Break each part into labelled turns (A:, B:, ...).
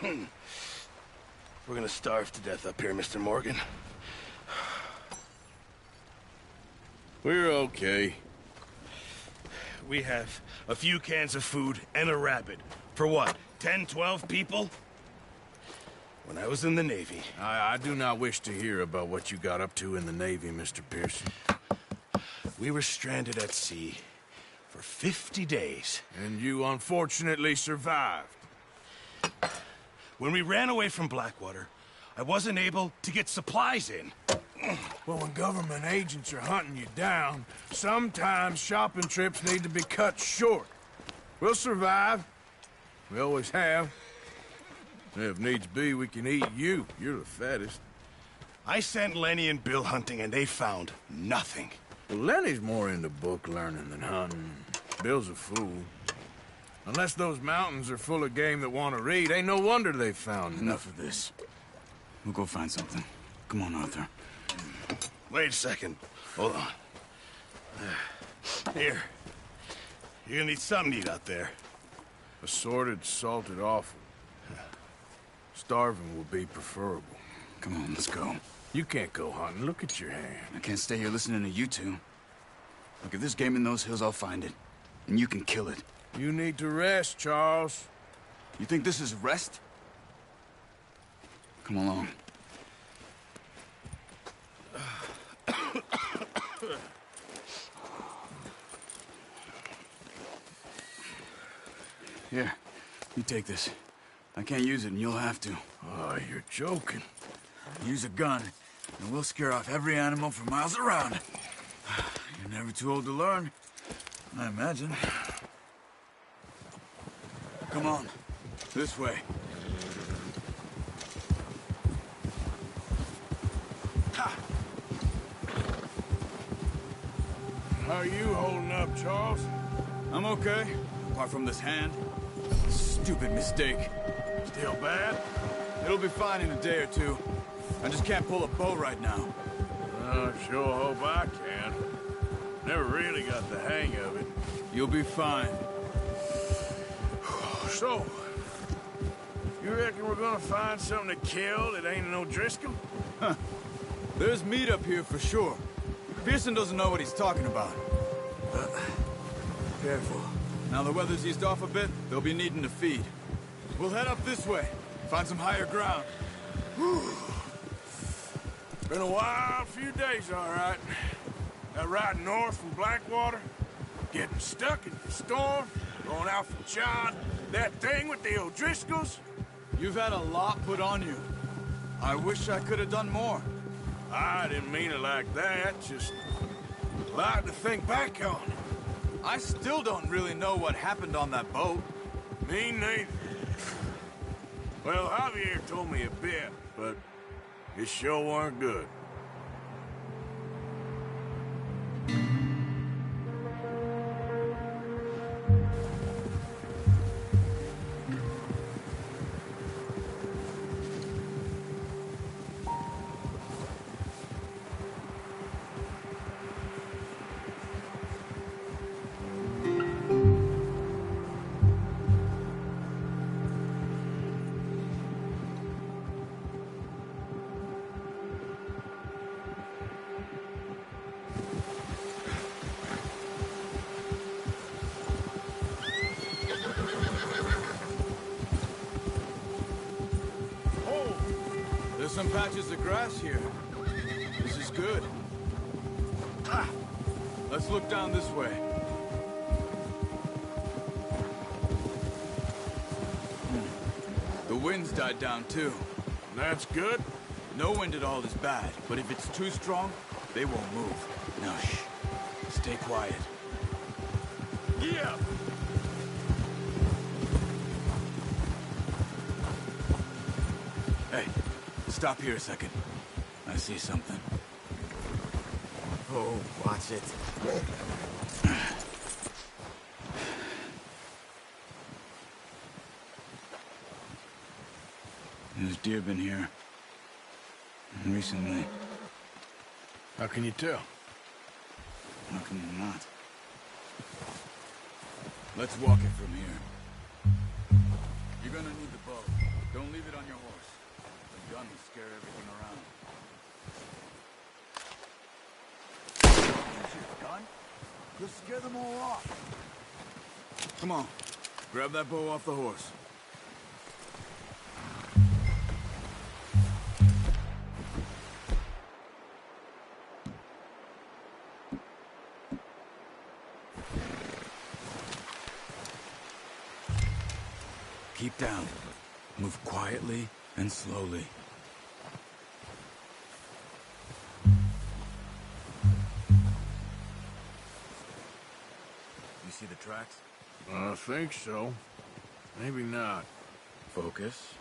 A: We're gonna starve to death up here, Mr. Morgan.
B: We're okay.
A: We have a few cans of food and a rabbit. For what, 10, 12 people? When I was in the Navy...
B: I do not wish to hear about what you got up to in the Navy, Mr. Pearson.
A: We were stranded at sea for 50 days.
B: And you unfortunately survived.
A: When we ran away from Blackwater, I wasn't able to get supplies in.
B: Well, when government agents are hunting you down, sometimes shopping trips need to be cut short. We'll survive. We always have. If needs be, we can eat you. You're the fattest.
A: I sent Lenny and Bill hunting, and they found nothing.
B: Well, Lenny's more into book learning than hunting. Bill's a fool. Unless those mountains are full of game that want to read, ain't no wonder they found
C: Enough of this. We'll go find something. Come on, Arthur.
A: Wait a second. Hold on. Here. You're gonna need something to eat out there.
B: Assorted, salted offal. Starving will be preferable.
C: Come on, let's go.
B: You can't go hunting. Look at your hand.
C: I can't stay here listening to you two. Look, if there's game in those hills, I'll find it. And you can kill it.
B: You need to rest, Charles.
C: You think this is rest? Come along. Here, you take this. I can't use it, and you'll have to.
B: Oh, you're joking.
C: Use a gun, and we'll scare off every animal for miles around. You're never too old to learn, I imagine. Come on, this way. Ha!
B: How are you holding up, Charles?
C: I'm okay, apart from this hand. Stupid mistake.
B: Still bad?
C: It'll be fine in a day or two. I just can't pull a bow right now.
B: I sure hope I can. Never really got the hang of it.
C: You'll be fine.
B: So, you reckon we're gonna find something to kill that ain't no Driscoll?
C: Huh. There's meat up here for sure. Pearson doesn't know what he's talking about. Careful. Now the weather's eased off a bit, they'll be needing to feed. We'll head up this way. Find some higher ground.
B: Been a wild few days, all right. That ride north from Blackwater, getting stuck in the storm, going out from John, that thing with the O'Driscolls.
C: You've had a lot put on you. I wish I could have done more.
B: I didn't mean it like that, just a lot to think back on.
C: I still don't really know what happened on that boat.
B: Me neither. Well, Javier told me a bit, but it sure weren't good.
C: There's some patches of grass here. This is good. Ah, let's look down this way. The wind's died down too.
B: That's good.
C: No wind at all is bad, but if it's too strong, they won't move. Now shh. Stay quiet.
B: Yeah.
C: Hey, stop here a second. I see something.
D: Oh, watch it.
C: There's deer been here. Recently.
B: How can you tell?
C: How can you not? Let's walk it from here. You're gonna need the bow. Don't leave it on your horse. The gun will scare everything around. Use your gun? You'll scare them all off. Come on. Grab that bow off the horse. Keep down. Move quietly and slowly. You see the tracks?
B: I think so. Maybe not.
C: Focus.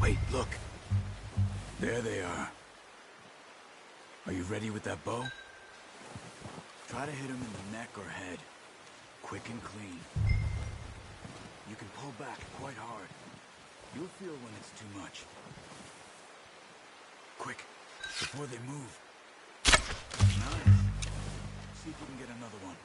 C: Wait, look. There they are. Are you ready with that bow? Try to hit him in the neck or head. Quick and clean. You can pull back quite hard. You'll feel when it's too much. Quick, before they move. Nice. See if you can get another one.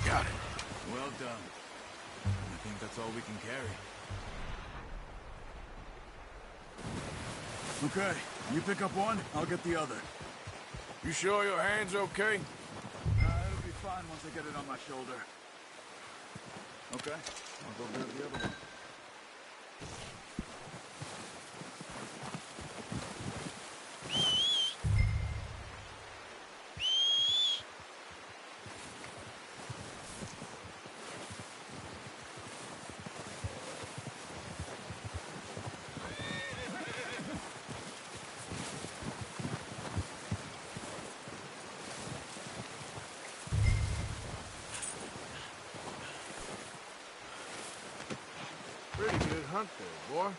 C: Got it. Well done. I think that's all we can carry. Okay, you pick up one, I'll get the other.
B: You sure your hand's okay?
C: It'll be fine once I get it on my shoulder. Okay, I'll go grab the other one.
B: Pretty good hunt there, boy.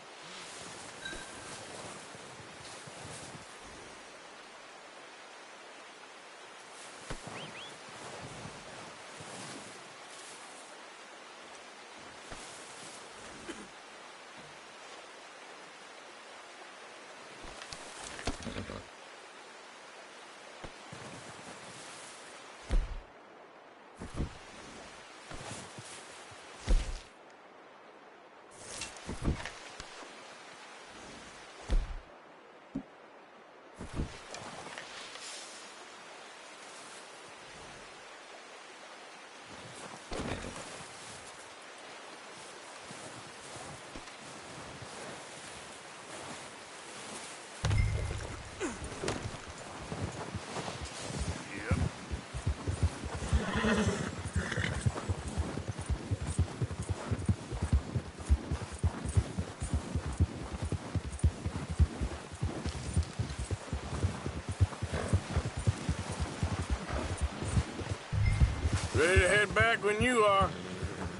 B: Ready to head back when you are.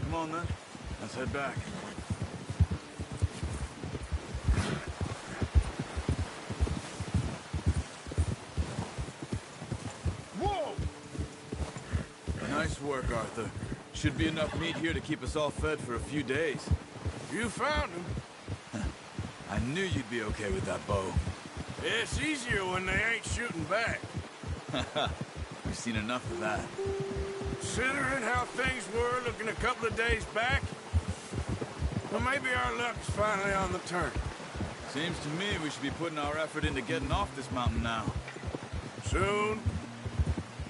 C: Come on, then. Let's head back.
B: Whoa!
C: Nice work, Arthur. Should be enough meat here to keep us all fed for a few days.
B: You found him.
C: I knew you'd be okay with that bow.
B: It's easier when they ain't shooting back.
C: We've seen enough of that.
B: Considering how things were looking a couple of days back, well, maybe our luck's finally on the turn.
C: Seems to me we should be putting our effort into getting off this mountain now.
B: Soon.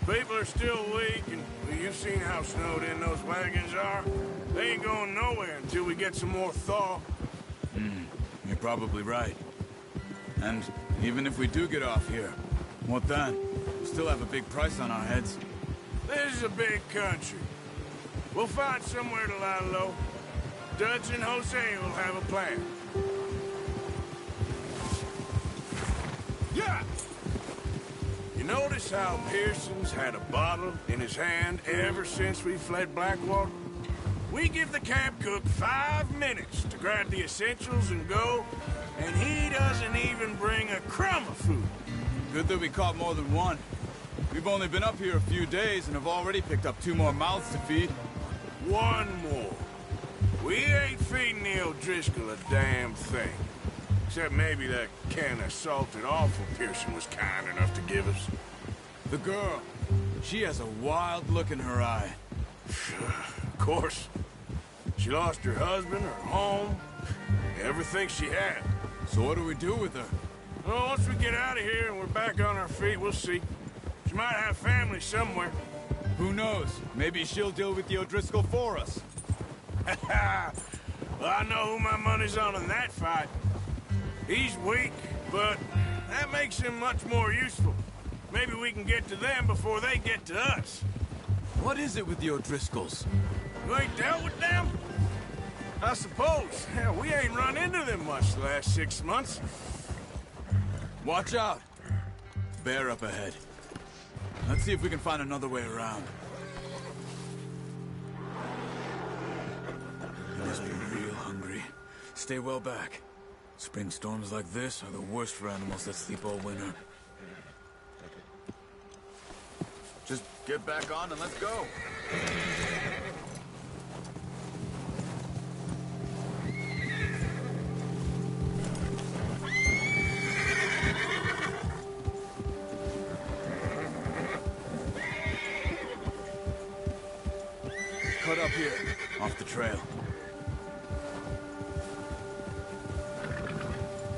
B: People are still weak, and well, you've seen how snowed in those wagons are. They ain't going nowhere until we get some more thaw.
C: You're probably right. And even if we do get off here, what then? We still have a big price on our heads.
B: This is a big country. We'll find somewhere to lie low. Dutch and Jose will have a plan. Yeah! You notice how Pearson's had a bottle in his hand ever since we fled Blackwater? We give the camp cook 5 minutes to grab the essentials and go, and he doesn't even bring a crumb of food.
C: Good that we caught more than one. We've only been up here a few days and have already picked up 2 more mouths to feed.
B: 1 more. We ain't feeding the O'Driscoll a damn thing. Except maybe that can of salted offal Pearson was kind enough to give us.
C: The girl, she has a wild look in her eye.
B: Of course. She lost her husband, her home, everything she had.
C: So what do we do with her?
B: Well, once we get out of here and we're back on our feet, we'll see. She might have family somewhere.
C: Who knows? Maybe she'll deal with the O'Driscoll for us.
B: Well, I know who my money's on in that fight. He's weak, but that makes him much more useful. Maybe we can get to them before they get to us.
C: What is it with the O'Driscolls?
B: You ain't dealt with them? I suppose. Hell, we ain't run into them much the last 6 months.
C: Watch out! Bear up ahead. Let's see if we can find another way around. You must be real hungry. Stay well back. Spring storms like this are the worst for animals that sleep all winter. Just get back on and let's go. Cut up here, off the trail.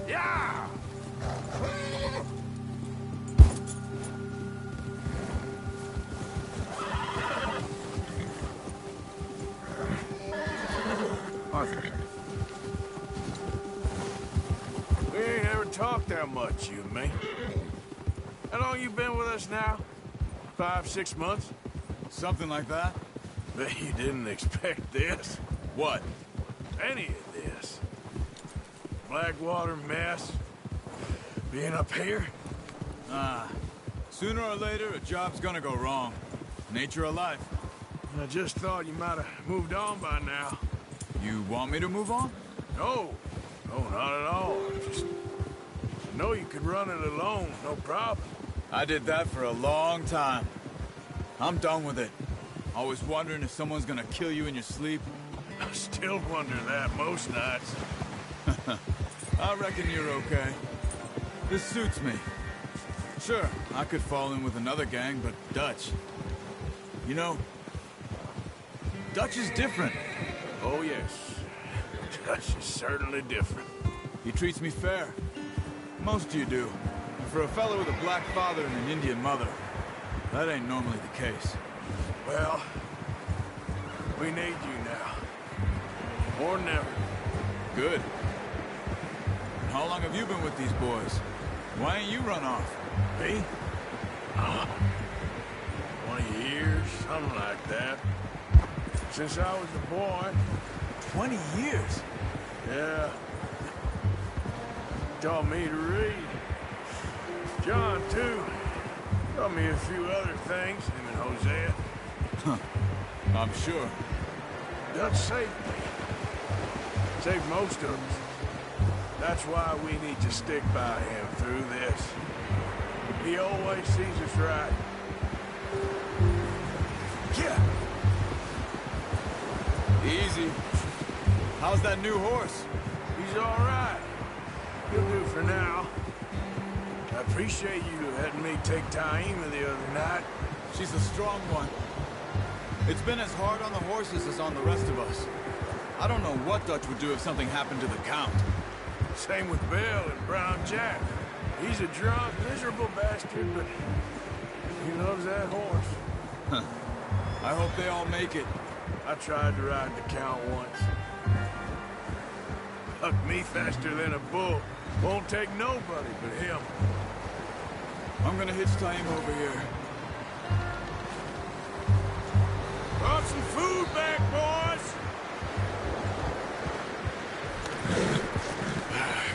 B: Yeah!
C: Arthur.
B: We ain't ever talked that much, you and me. How long you been with us now? 5, 6 months?
C: Something like that?
B: Bet you didn't expect this.
C: What?
B: Any of this. Blackwater mess. Being up here.
C: Sooner or later, a job's gonna go wrong. Nature of life.
B: I just thought you might have moved on by now.
C: You want me to move on?
B: No. No, not at all. Just know you could run it alone, no problem.
C: I did that for a long time. I'm done with it. Always wondering if someone's gonna kill you in your sleep.
B: I still wonder that most nights.
C: I reckon you're okay. This suits me. Sure, I could fall in with another gang, but Dutch... You know, Dutch is different.
B: Oh, yes. Dutch is certainly different.
C: He treats me fair. Most of you do. And for a fellow with a black father and an Indian mother, that ain't normally the case.
B: Well, we need you now. Or never.
C: Good. And how long have you been with these boys? Why ain't you run off?
B: Me? 20 years, something like that. Since I was a boy.
C: 20 years?
B: Yeah. Taught me to read. John, too. Taught me a few other things, him and Hosea.
C: Huh. I'm sure.
B: Dutch saved me. Saved most of us. That's why we need to stick by him through this. He always sees us right. Yeah.
C: Easy. How's that new horse?
B: He's all right. He'll do for now. I appreciate you letting me take Taima the other night.
C: She's a strong one. It's been as hard on the horses as on the rest of us. I don't know what Dutch would do if something happened to the Count.
B: Same with Bill and Brown Jack. He's a drunk, miserable bastard, but he loves that horse.
C: I hope they all make it.
B: I tried to ride the Count once. Hucked me faster than a bull. Won't take nobody but him.
C: I'm gonna hitch Taima over here.
B: Brought some food back, boys!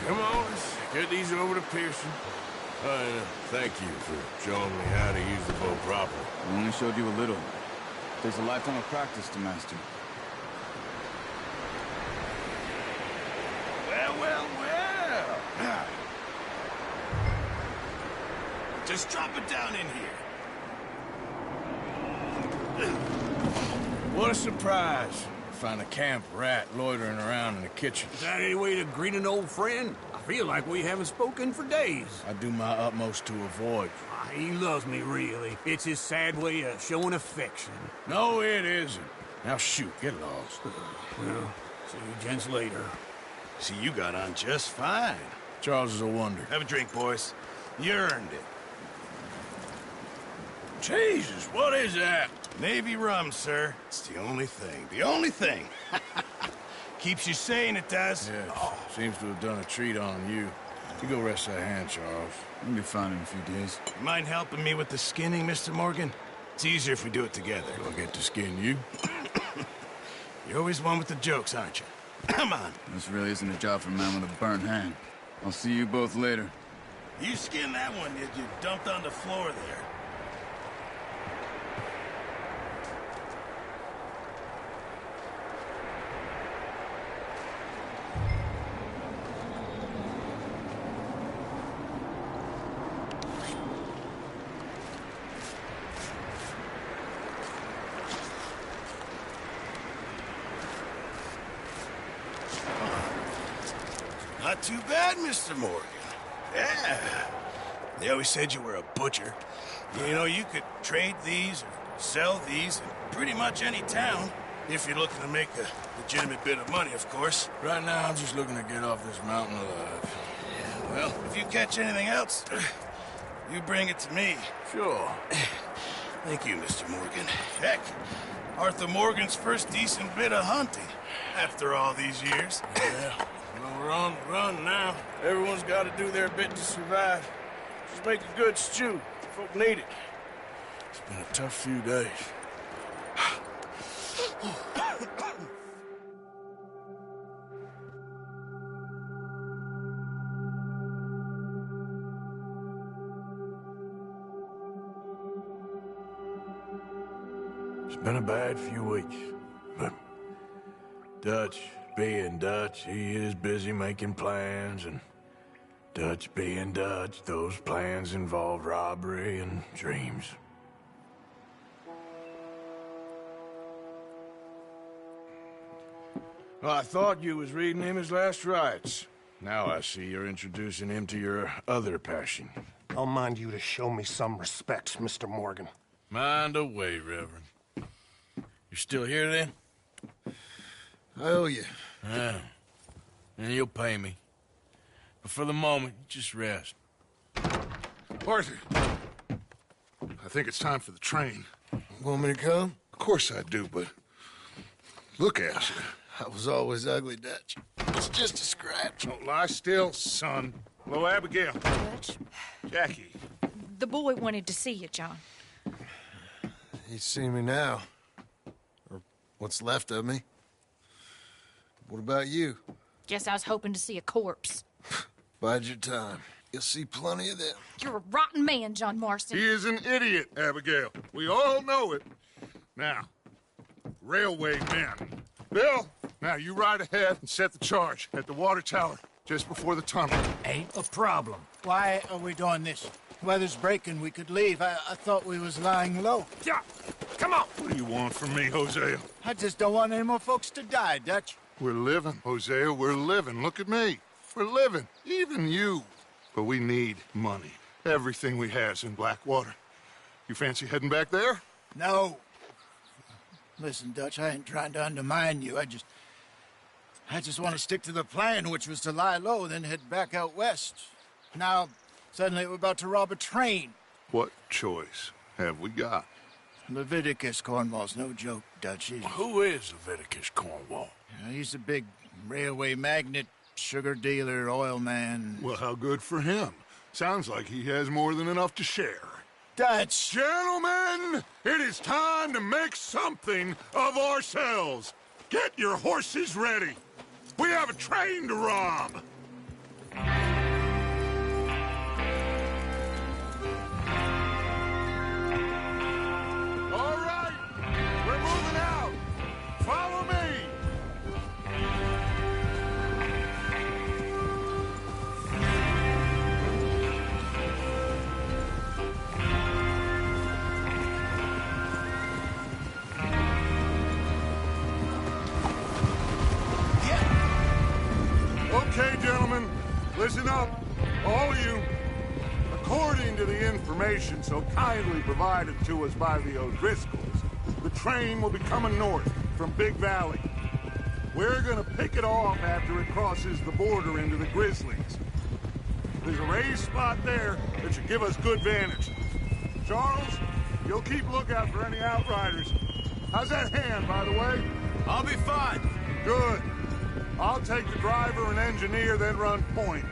B: Come on, let's get these over to Pearson.
D: Thank you for showing me how to use the bow properly.
C: I only showed you a little. There's a lifetime of practice to master.
A: Well, well, well. Just drop it down in here.
B: What a surprise. Find a camp rat loitering around in the kitchen.
E: Is that any way to greet an old friend? I feel like we haven't spoken for days.
B: I do my utmost to avoid.
E: He loves me, really. It's his sad way of showing affection.
B: No, it isn't. Now shoot, get lost.
E: Well, see you gents later.
A: See, you got on just fine.
B: Charles is a wonder.
A: Have a drink, boys. You earned it.
B: Jesus, what is that?
A: Navy rum, sir. It's the only thing. The only thing. Keeps you sane, it does.
B: Yes, seems to have done a treat on you. You go rest that hand, Charles.
C: You'll be fine in a few days.
A: You mind helping me with the skinning, Mr. Morgan? It's easier if we do it together.
B: Do I get to skin you?
A: You're always one with the jokes, aren't you? Come on.
C: This really isn't a job for a man with a burnt hand. I'll see you both later.
A: You skinned that one you dumped on the floor there. Not too bad, Mr. Morgan. Yeah. They always said you were a butcher. You know, you could trade these or sell these in pretty much any town. If you're looking to make a legitimate bit of money, of course.
B: Right now, I'm just looking to get off this mountain alive.
A: Yeah, well, if you catch anything else, you bring it to me.
B: Sure.
A: Thank you, Mr. Morgan. Heck, Arthur Morgan's first decent bit of hunting after all these years.
B: Yeah. Well, we're on the run now. Everyone's got to do their bit to survive. Just make a good stew. Folk need it. It's been a tough few days. It's been a bad few weeks, but Dutch being Dutch, he is busy making plans, and Dutch being Dutch, those plans involve robbery and dreams. Well, I thought you was reading him his last rites. Now I see you're introducing him to your other passion.
F: I'll mind you to show me some respect, Mr. Morgan.
B: Mind away, Reverend. You're still here, then?
D: I owe you.
B: Yeah. And you'll pay me. But for the moment, just rest.
D: Arthur, I think it's time for the train.
F: Want me to come?
D: Of course I do, but look at you.
F: I was always ugly, Dutch. It's just a scratch.
D: Don't lie still, son. Hello, Abigail.
G: Dutch,
D: Jackie.
G: the boy wanted to see you, John.
F: You see me now. Or what's left of me. What about you?
G: Guess I was hoping to see a corpse.
F: Bide your time. You'll see plenty of them.
G: You're a rotten man, John Marston.
D: He is an idiot, Abigail. We all know it. Now, railway men. Bill, now you ride ahead and set the charge at the water tower just before the tunnel.
E: Ain't a problem.
B: Why are we doing this? Weather's breaking. We could leave. I thought we was lying low.
E: Yeah, come on.
D: What do you want from me, Hosea?
B: I just don't want any more folks to die, Dutch.
D: We're living, Hosea, we're living. Look at me. We're living. Even you. But we need money. Everything we have's in Blackwater. You fancy heading back there?
B: No. Listen, Dutch, I ain't trying to undermine you. I just want to stick to the plan, which was to lie low, then head back out west. Now, suddenly we're about to rob a train.
D: What choice have we got?
B: Leviticus Cornwall's no joke, Dutch.
E: Who is Leviticus Cornwall?
B: He's a big railway magnate, sugar dealer, oil man.
D: Well, how good for him. Sounds like he has more than enough to share.
B: Dutch!
D: Gentlemen, it is time to make something of ourselves. Get your horses ready. We have a train to rob. All right, we're moving out. Follow me. Okay, gentlemen, listen up, all of you. According to the information so kindly provided to us by the O'Driscolls, the train will be coming north from Big Valley. We're gonna pick it off after it crosses the border into the Grizzlies. There's a raised spot there that should give us good vantage. Charles, you'll keep lookout for any outriders. How's that hand, by the way?
E: I'll be fine.
D: Good. I'll take the driver and engineer, then run point.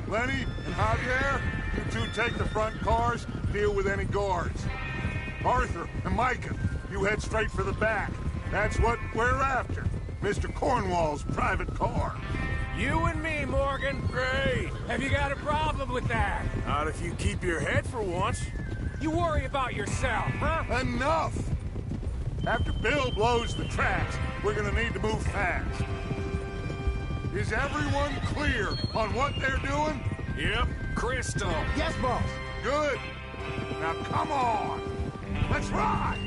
D: Lenny and Javier, you two take the front cars, deal with any guards. Arthur and Micah, you head straight for the back. That's what we're after. Mr. Cornwall's private car.
E: You and me, Morgan. Great. Have you got a problem with that?
B: Not if you keep your head for once.
E: You worry about yourself, huh?
D: Enough! After Bill blows the tracks, we're gonna need to move fast. Is everyone clear on what they're doing?
E: Yep. Crystal.
B: Yes, boss.
D: Good. Now come on. Let's ride.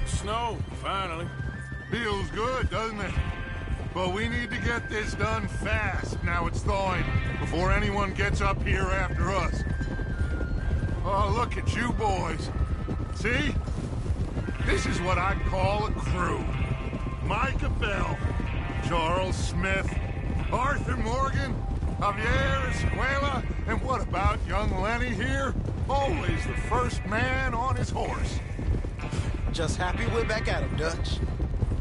B: Snow, finally.
D: Feels good, doesn't it? But we need to get this done fast, now it's thawing, before anyone gets up here after us. Oh, look at you boys. See? This is what I'd call a crew. Micah Bell, Charles Smith, Arthur Morgan, Javier Escuela, and what about young Lenny here? Always the first man on his horse.
H: Just happy we're back at him, Dutch.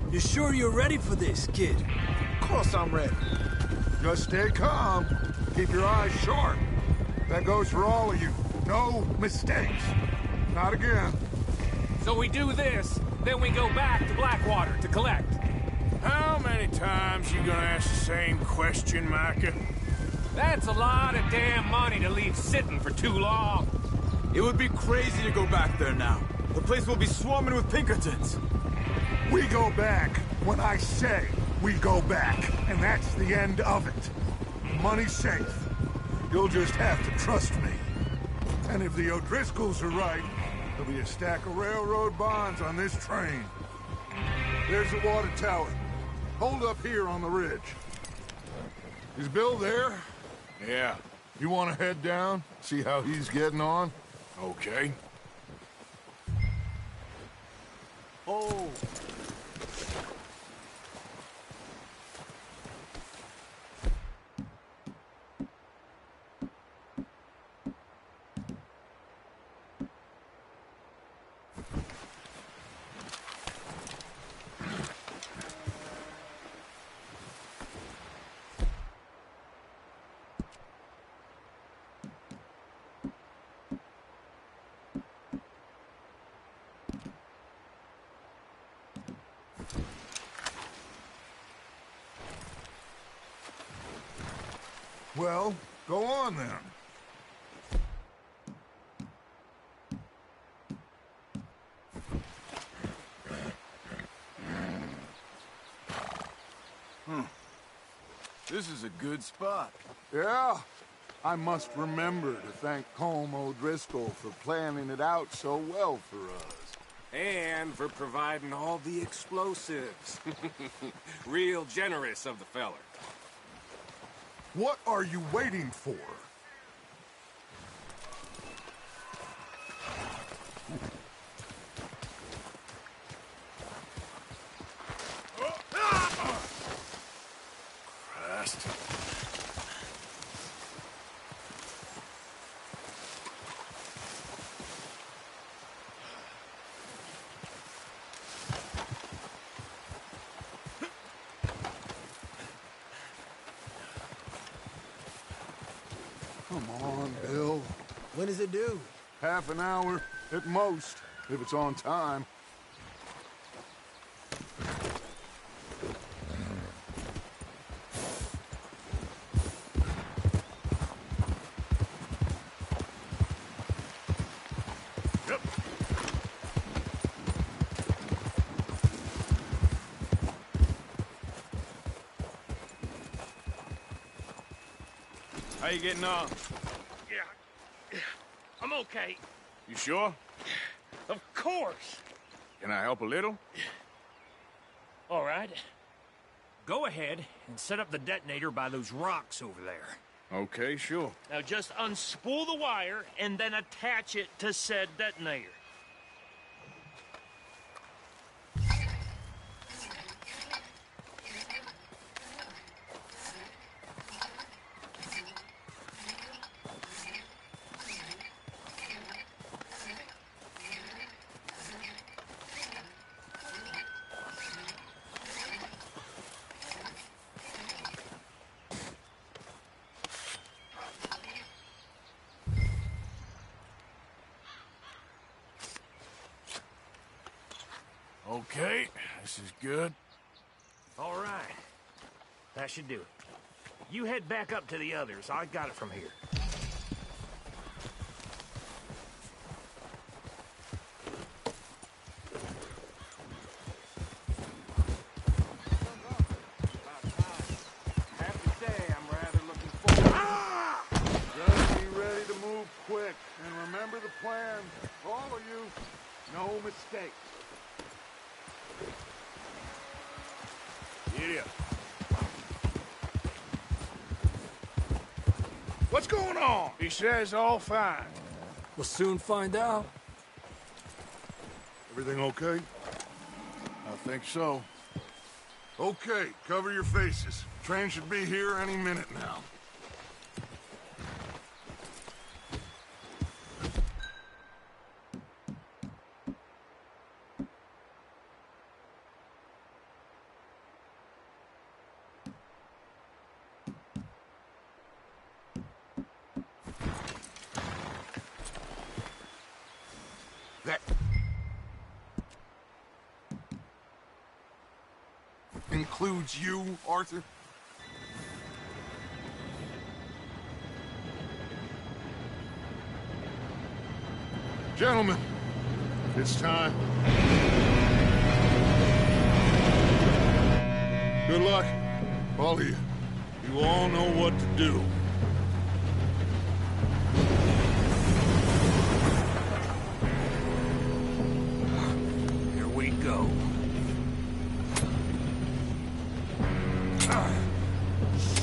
E: You sure you're ready for this, kid?
H: Of course I'm ready.
D: Just stay calm. Keep your eyes sharp. That goes for all of you. No mistakes. Not again.
E: So we do this, then we go back to Blackwater to collect.
B: How many times you gonna ask the same question, Micah?
E: That's a lot of damn money to leave sitting for too long.
H: It would be crazy to go back there now. The place will be swarming with Pinkertons.
D: We go back when I say we go back, and that's the end of it. Money's safe. You'll just have to trust me. And if the O'Driscolls are right, there'll be a stack of railroad bonds on this train. There's the water tower. Hold up here on the ridge. Is Bill there?
B: Yeah,
D: You want to head down? See how he's getting on?
B: okay.
C: Oh!
D: Well, go on then.
B: This is a good spot.
D: Yeah, I must remember to thank Colm O'Driscoll for planning it out so well for us.
E: And for providing all the explosives. Real generous of the feller.
D: What are you waiting for?
B: Christ.
D: Come on, Bill.
C: When is it due?
D: Half an hour at most, if it's on time.
B: Yep. How you getting on?
I: Yeah, I'm okay.
B: You sure?
I: Of course.
B: Can I help a little?
I: All right. Go ahead and set up the detonator by those rocks over there.
B: Okay, sure.
I: Now just unspool the wire and then attach it to said detonator.
B: Okay, this is good.
I: All right. That should do it. You head back up to the others. I got it from here.
D: Just be ready to move quick. And remember the plan. All of you, no mistakes.
B: Giddy up.
D: What's going on?
B: He says all fine.
H: We'll soon find out.
D: Everything okay?
B: I think so.
D: Okay, cover your faces. Train should be here any minute now. That includes you, Arthur? Gentlemen, it's time. Good luck, all of you. You all know what to do.
B: go.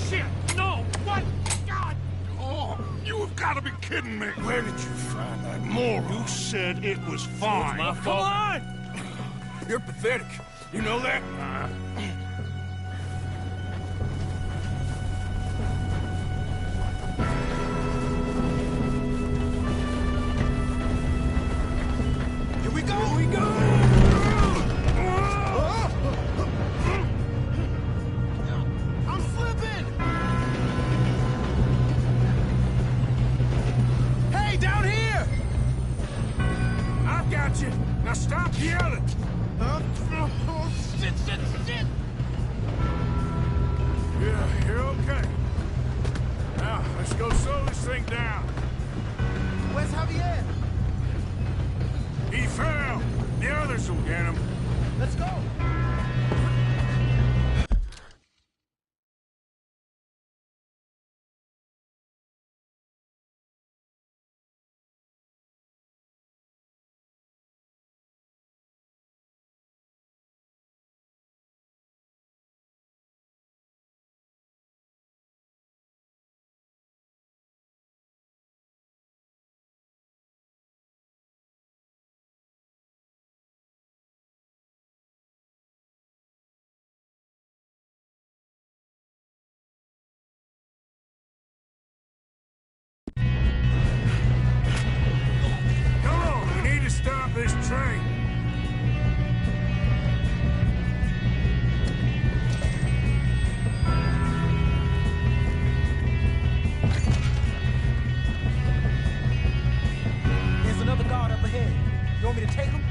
I: Shit! No! What? God!
D: Oh, you have got to be kidding me.
B: Where did you find that moron?
D: You said it was fine.
B: My
I: Come
B: fault.
I: on!
B: You're pathetic. You know that? Here we go! Here we go! I'm slipping! Hey, down here! I've got you. Now stop yelling! Shit, shit, shit! Yeah, you're okay. Now, let's go slow this thing down. Where's Javier? He fell. The others will get him. Let's go. Come on, we need to stop this train.
J: There's another guard up ahead. You want me to take him?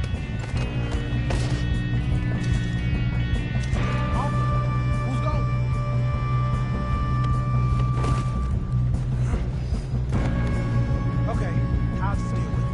J: Who's going? Okay, I'll just deal with it.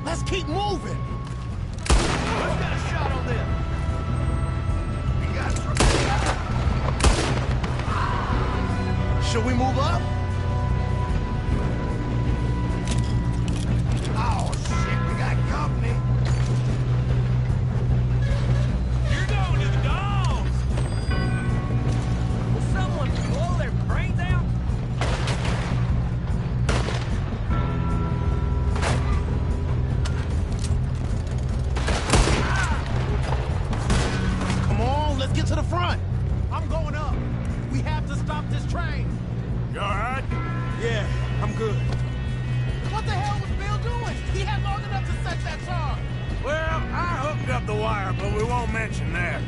J: Let's keep moving. Let's get a shot on them. Should we move up? Oh, shit, we got company.
I: You're going to the dogs! Will someone blow their brains out?
J: Come on, let's get to the front. I'm going up. We have to stop this train.
B: You all right?
J: Yeah, I'm good. What the hell was Bill doing? He had long enough to set that charge.
B: Well, I hooked up the wire, but we won't mention that.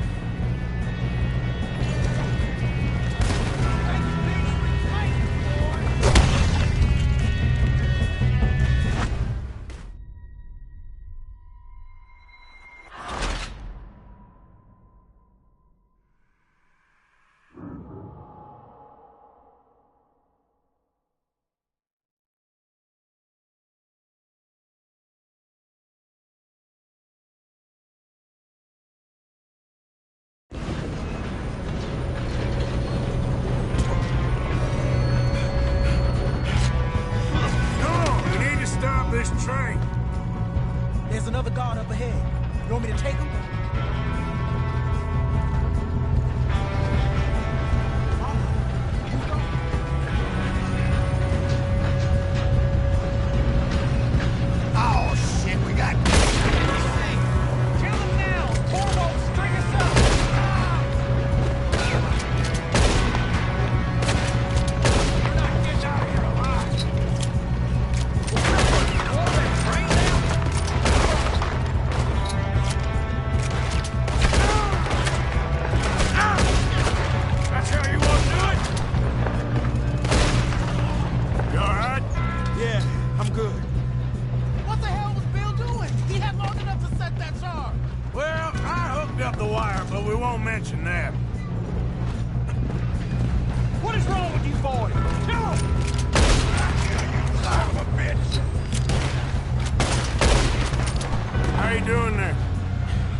B: doing there?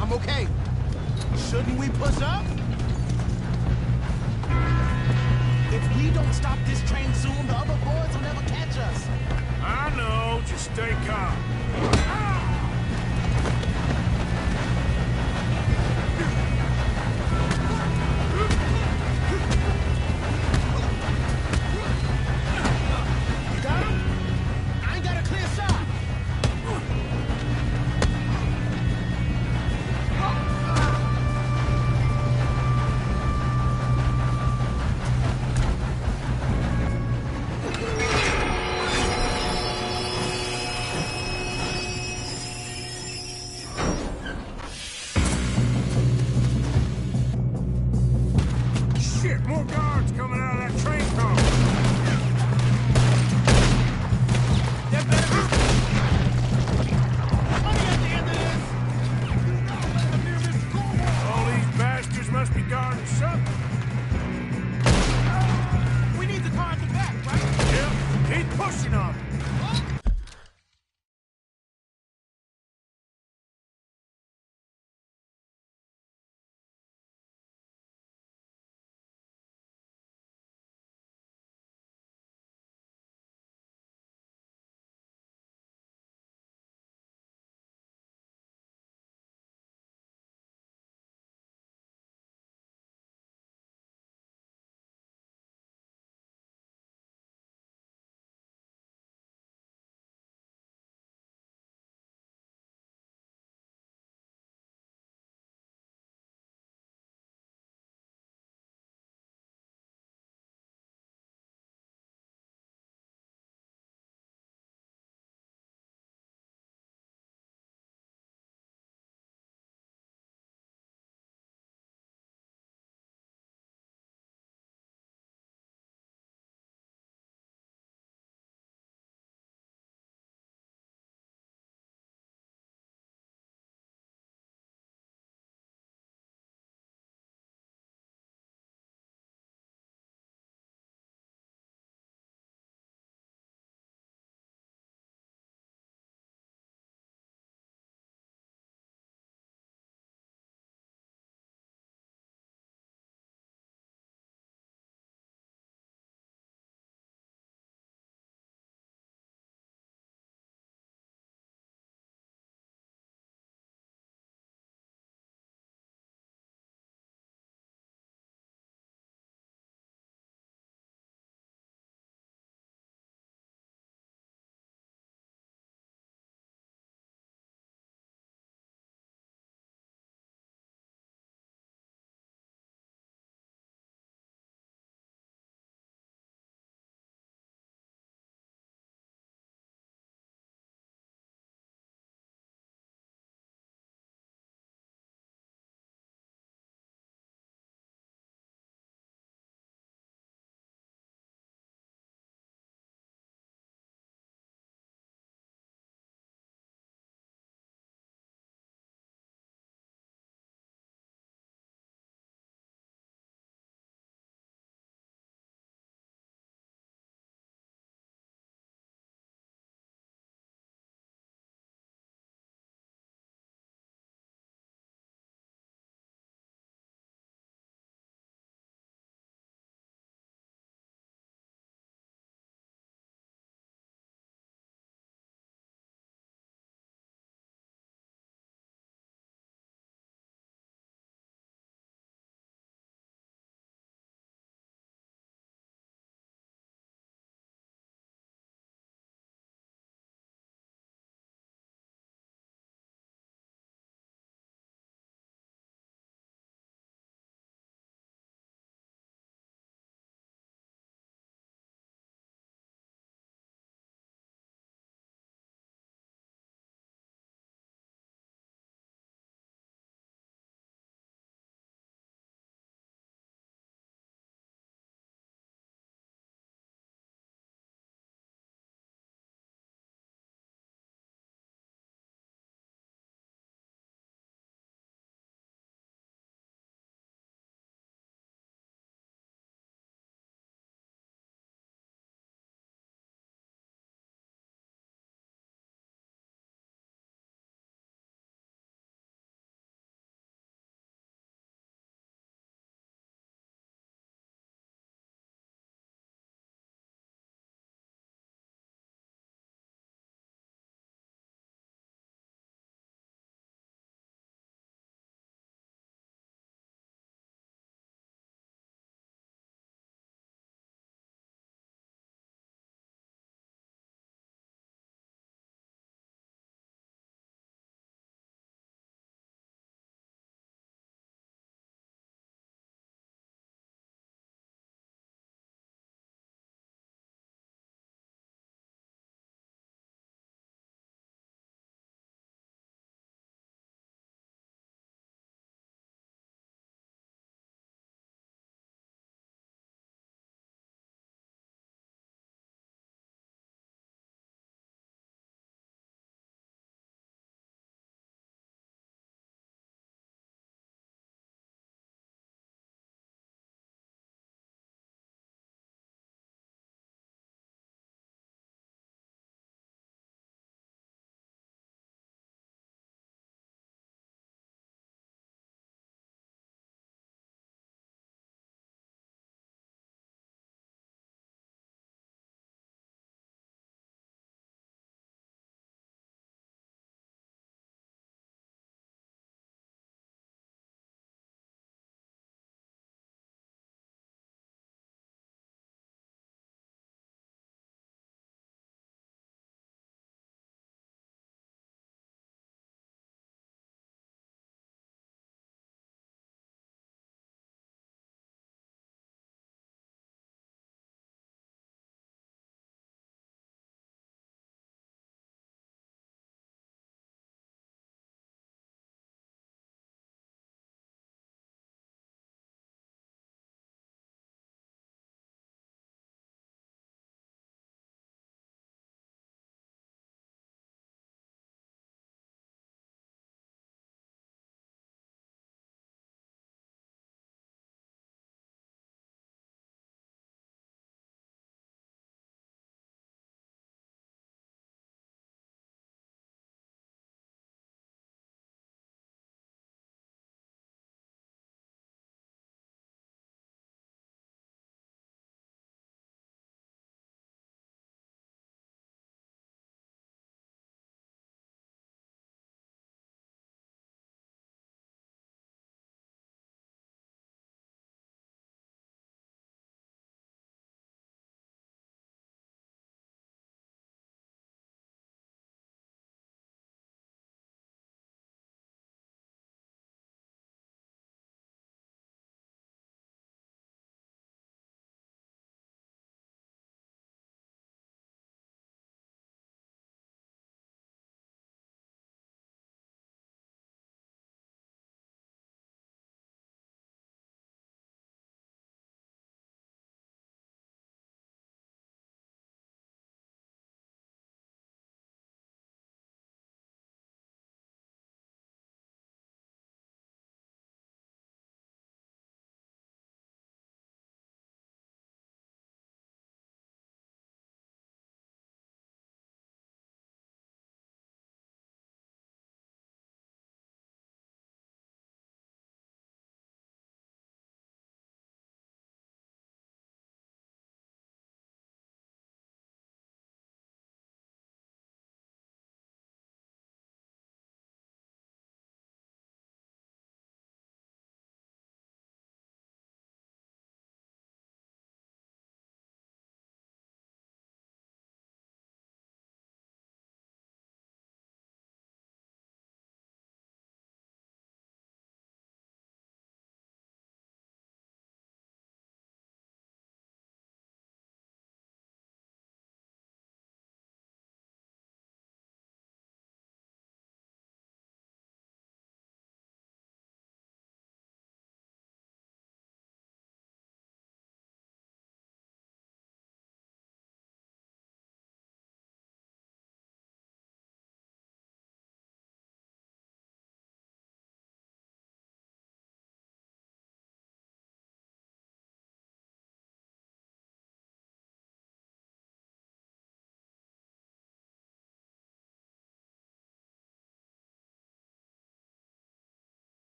J: I'm okay. Shouldn't we push up? If we don't stop this train soon, the other boys will never catch us.
B: I know, just stay calm.
J: Got him? I ain't got a clear shot.
B: Shit, more guards coming out of that train car.
J: There better be money at the end of this.
B: All these bastards must be guarding something.
J: We need the car at the back, right?
B: Yeah, keep pushing on them.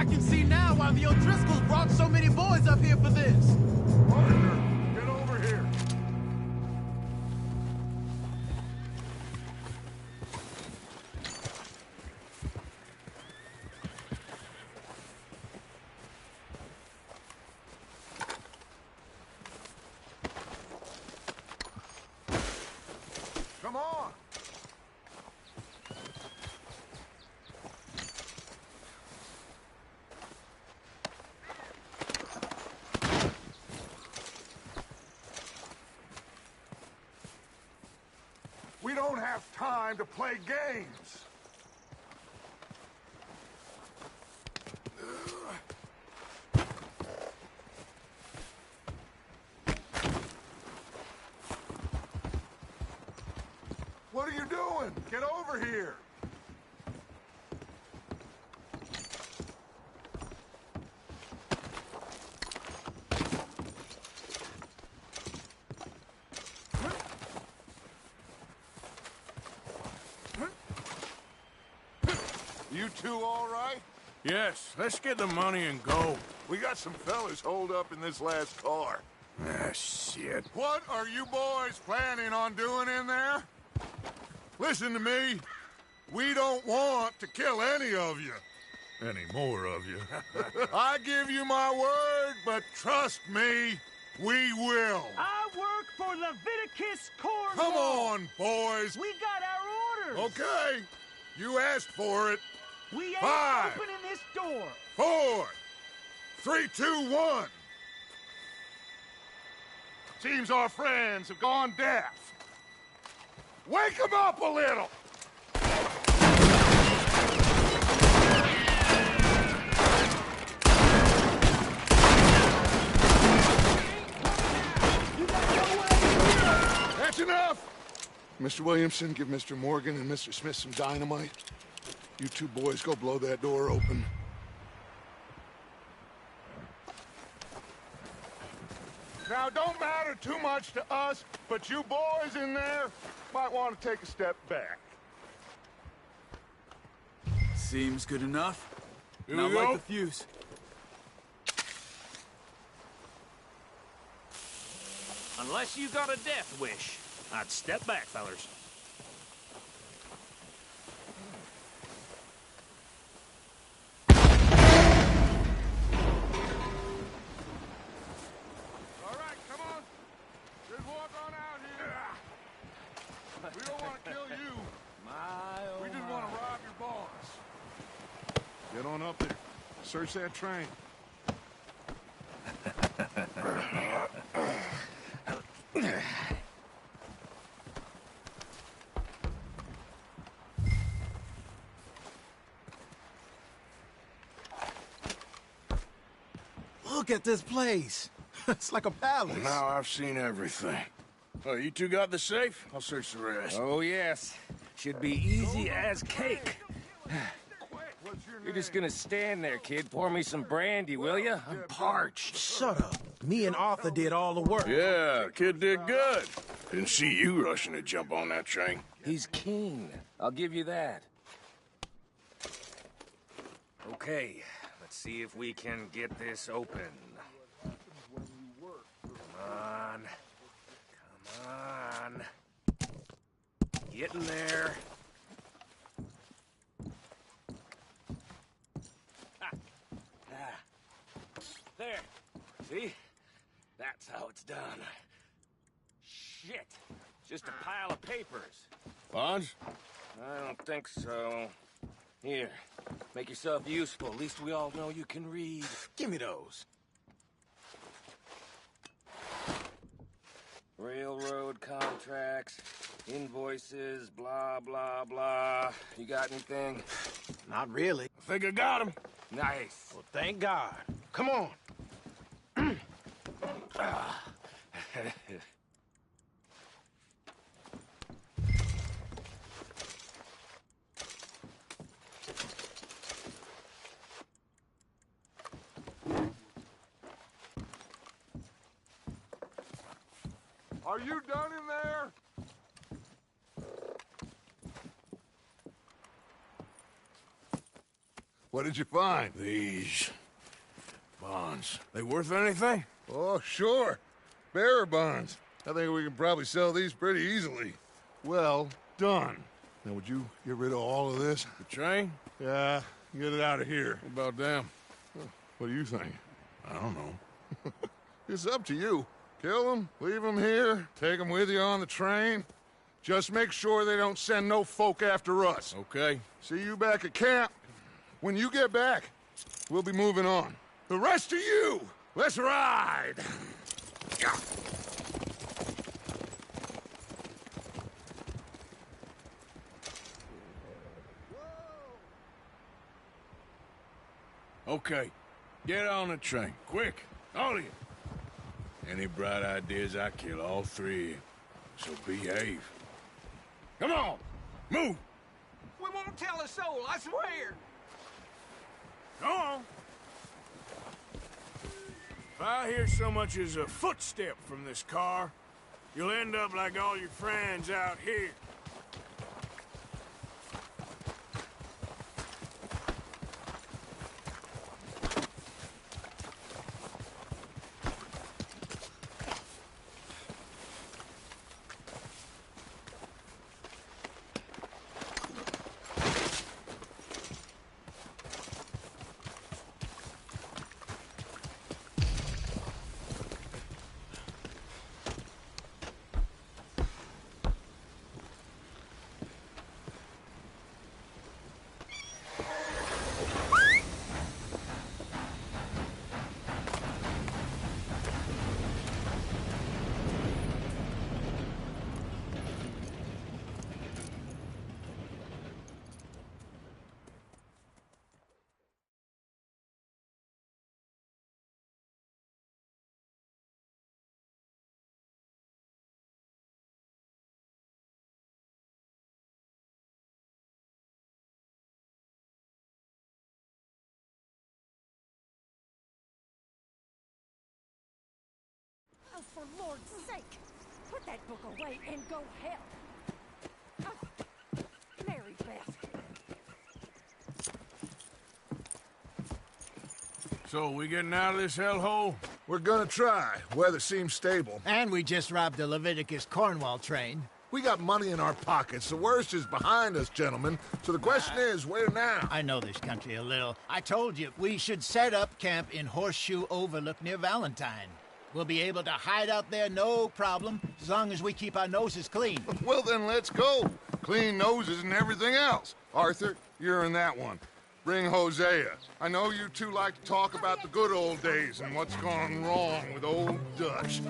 J: I can see now why the O'Driscolls brought so many boys up here for this.
D: Partner, get over here. Come on. We don't have time to play games. What are you doing? Get over here. You two all right?
B: Yes, let's get the money and go.
D: We got some fellas holed up in this last car.
B: Ah, shit.
D: What are you boys planning on doing in there? Listen to me. We don't want to kill any of you. Any more of you. I give you my word, but trust me, we will.
I: I work for Leviticus Cornwall.
D: Come on, boys.
I: We got our orders.
D: Okay. You asked for it.
I: We ain't
D: 5,
I: opening this door.
D: 4, 3, 2, 1. Seems our friends have gone deaf. Wake them up a little! That's enough! Mr. Williamson, give Mr. Morgan and Mr. Smith some dynamite. You two boys go blow that door open. Now, don't matter too much to us, but you boys in there might want to take a step back.
H: Seems good enough.
B: Here
H: Now
B: we
H: light
B: go.
H: the fuse.
I: Unless you got a death wish, I'd step back, fellers.
D: All right, come on. Just walk on out here. We don't want to kill you. We just want to rob your boss. Get on up there. Search that train.
J: Look at this place. It's like a palace.
B: Now I've seen everything. Oh, you two got the safe? I'll search the rest.
E: Oh, yes. Should be easy as cake. You're just gonna stand there, kid. Pour me some brandy, will you? I'm parched.
J: Shut up. Me and Arthur did all the work.
B: Yeah, kid did good. Didn't see you rushing to jump on that train.
E: He's keen. I'll give you that. Okay, let's see if we can get this open. Come on. Come on. Get in there. There. See? That's how it's done. Shit. Just a pile of papers.
B: Bonds?
E: I don't think so. Here. Make yourself useful. At least we all know you can read.
J: Give me those.
E: Railroad contracts, invoices, blah, blah, blah. You got anything?
J: Not really.
B: I think I got him.
E: Nice.
J: Well, thank God. Come on.
D: Are you done in there? What did you find?
B: These bonds. They worth anything?
D: Oh, sure. Bearer bonds. I think we can probably sell these pretty easily. Well done. Now, would you get rid of all of this?
B: The train?
D: Yeah, get it out of here.
B: What about them?
D: What do you think? I don't know. It's up to you. Kill them, leave them here, take them with you on the train. Just make sure they don't send no folk after us.
B: Okay.
D: See you back at camp. When you get back, we'll be moving on. The rest of you, let's ride!
B: Okay. Get on the train. Quick. All of you. Any bright ideas, I kill all three of you. So behave. Come on! Move!
J: We won't tell a soul, I swear.
B: Go on! If I hear so much as a footstep from this car, you'll end up like all your friends out here.
K: Oh, for Lord's sake! Put that book away and go help! Oh, Mary Beth.
B: So, we getting out of this hellhole?
D: We're gonna try. Weather seems stable.
L: And we just robbed the Leviticus Cornwall train.
D: We got money in our pockets. The worst is behind us, gentlemen. So the question is, where now?
L: I know this country a little. I told you, we should set up camp in Horseshoe Overlook near Valentine. We'll be able to hide out there, no problem, as long as we keep our noses clean.
D: Well, then let's go. Clean noses and everything else. Arthur, you're in that one. Bring Hosea. I know you two like to talk about the good old days and what's gone wrong with old Dutch.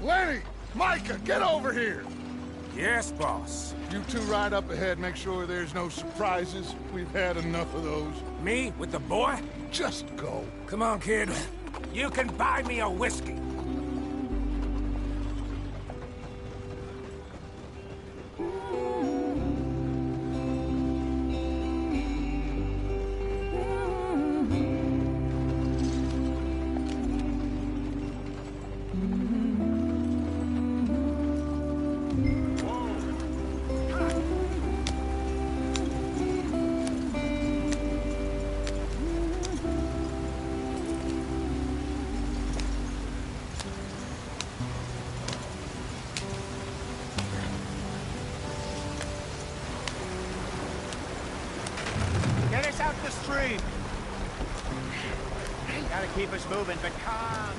D: Lenny! Micah, get over here!
E: Yes, boss.
D: You two ride up ahead, make sure there's no surprises. We've had enough of those.
E: Me with the boy?
D: Just go.
E: Come on, kid. You can buy me a whiskey.
L: the stream. Gotta keep us moving, but calm.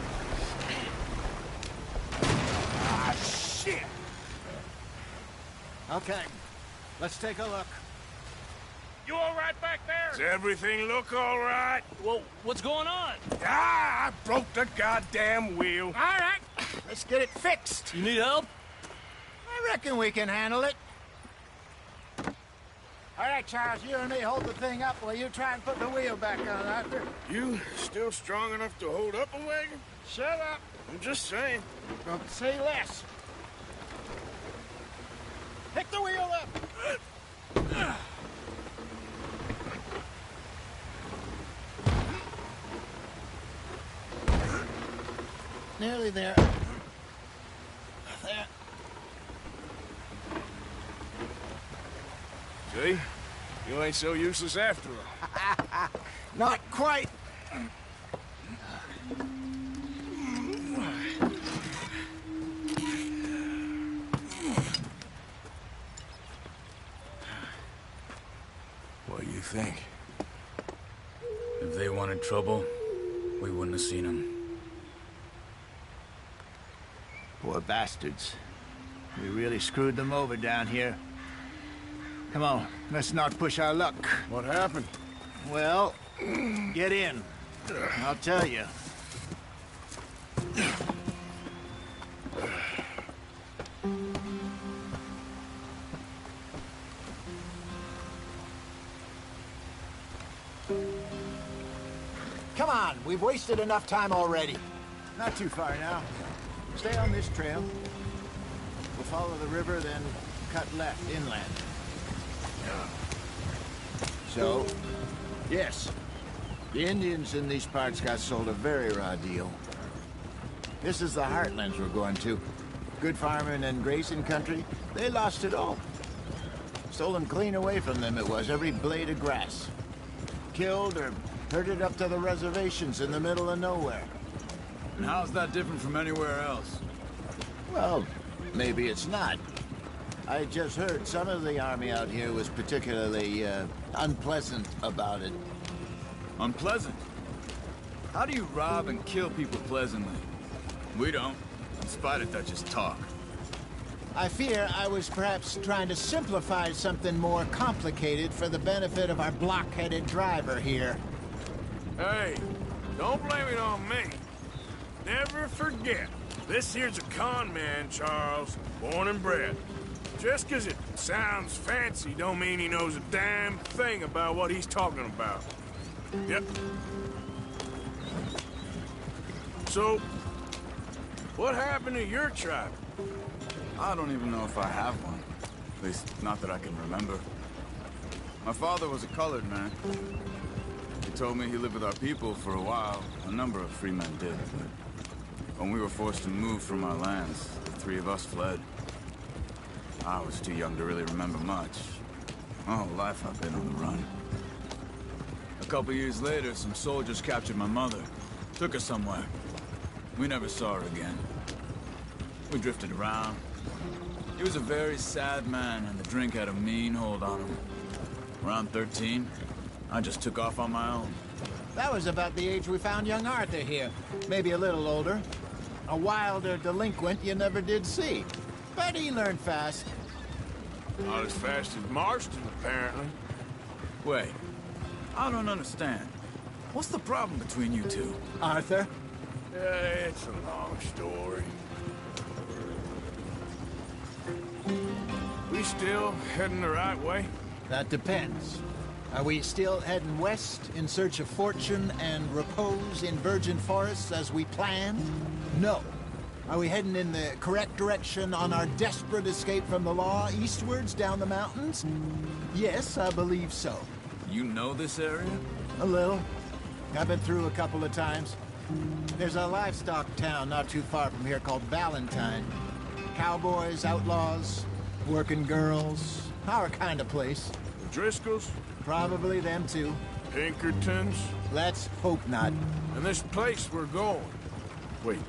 L: Ah, shit! Okay, let's take a look.
I: You all right back there?
B: Does everything look all right?
I: Well, what's going on?
B: Ah, I broke the goddamn wheel.
L: All right, let's get it fixed.
I: You need help?
L: I reckon we can handle it. All right, Charles, you and me hold the thing up while you try and put the wheel back on, Arthur.
B: You still strong enough to hold up a wagon?
L: Shut up.
B: I'm just saying.
L: Don't say less. Pick the wheel up. Nearly there. There.
B: See? You ain't so useless after all.
L: Not quite.
B: What do you think?
C: If they wanted trouble, we wouldn't have seen them.
L: Poor bastards. We really screwed them over down here. Come on, let's not push our luck.
B: What happened?
L: Well, get in. I'll tell you. Come on, we've wasted enough time already. Not too far now. Stay on this trail. We'll follow the river, then cut left inland. So, yes, the Indians in these parts got sold a very raw deal. This is the heartlands we're going to. Good farming and grazing country, they lost it all. Stolen clean away from them it was, every blade of grass. Killed or herded up to the reservations in the middle of nowhere.
H: And how's that different from anywhere else?
L: Well, maybe it's not. I just heard some of the army out here was particularly, unpleasant about it.
H: Unpleasant? How do you rob and kill people pleasantly? We don't, in spite of Dutch's talk.
L: I fear I was perhaps trying to simplify something more complicated for the benefit of our block-headed driver here.
B: Hey, don't blame it on me. Never forget, this here's a con man, Charles, born and bred. Just 'cause it sounds fancy don't mean he knows a damn thing about what he's talking about. Yep. So, what happened to your tribe?
H: I don't even know if I have one. At least, not that I can remember. My father was a colored man. He told me he lived with our people for a while. A number of free men did, but when we were forced to move from our lands, the three of us fled. I was too young to really remember much. My whole life I've been on the run. A couple years later, some soldiers captured my mother. Took her somewhere. We never saw her again. We drifted around. He was a very sad man, and the drink had a mean hold on him. Around 13, I just took off on my own.
L: That was about the age we found young Arthur here. Maybe a little older. A wilder delinquent you never did see. But he learned fast.
B: Not as fast as Marston, apparently.
H: Wait, I don't understand. What's the problem between you two?
L: Arthur?
B: It's a long story. We still heading the right way?
L: That depends. Are we still heading west in search of fortune and repose in virgin forests as we planned? No. Are we heading in the correct direction on our desperate escape from the law eastwards down the mountains? Yes, I believe so.
H: You know this area?
L: A little. I've been through a couple of times. There's a livestock town not too far from here called Valentine. Cowboys, outlaws, working girls, our kind of place.
B: The Driscolls?
L: Probably them too.
B: Pinkertons?
L: Let's hope not.
B: And this place we're going. Wait,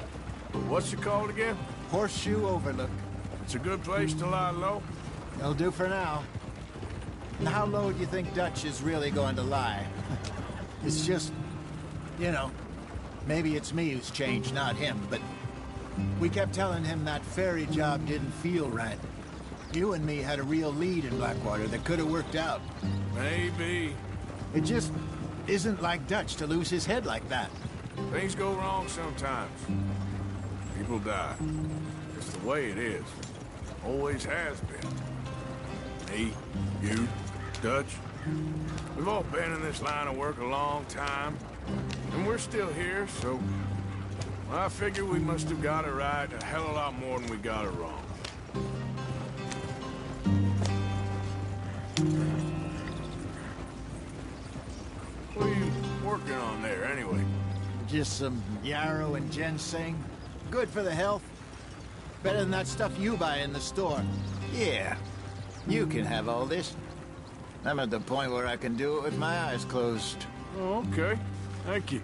B: what's it called again?
L: Horseshoe Overlook.
B: It's a good place to lie low?
L: It'll do for now. how low do you think Dutch is really going to lie? It's just, you know, maybe it's me who's changed, not him, but we kept telling him that ferry job didn't feel right. You and me had a real lead in Blackwater that could have worked out.
B: Maybe.
L: It just isn't like Dutch to lose his head like that.
B: Things go wrong sometimes. People die. It's the way it is. Always has been. Me, you, Dutch. We've all been in this line of work a long time. And we're still here, so... I figure we must have got it right a hell of a lot more than we got it wrong. What are you working on there, anyway?
L: Just some yarrow and ginseng. Good for the health. Better than that stuff you buy in the store. Yeah, you can have all this. I'm at the point where I can do it with my eyes closed.
B: Oh, okay. Thank you.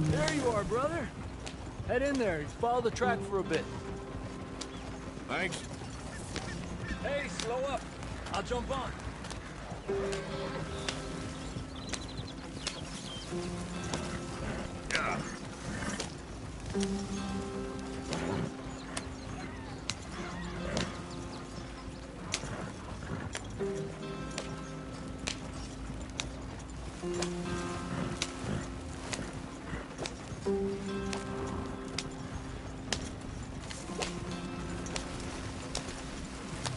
M: There you are, brother. Head in there. Follow the track for a bit.
B: Thanks.
M: Hey, slow up. I'll jump on.
B: Yeah.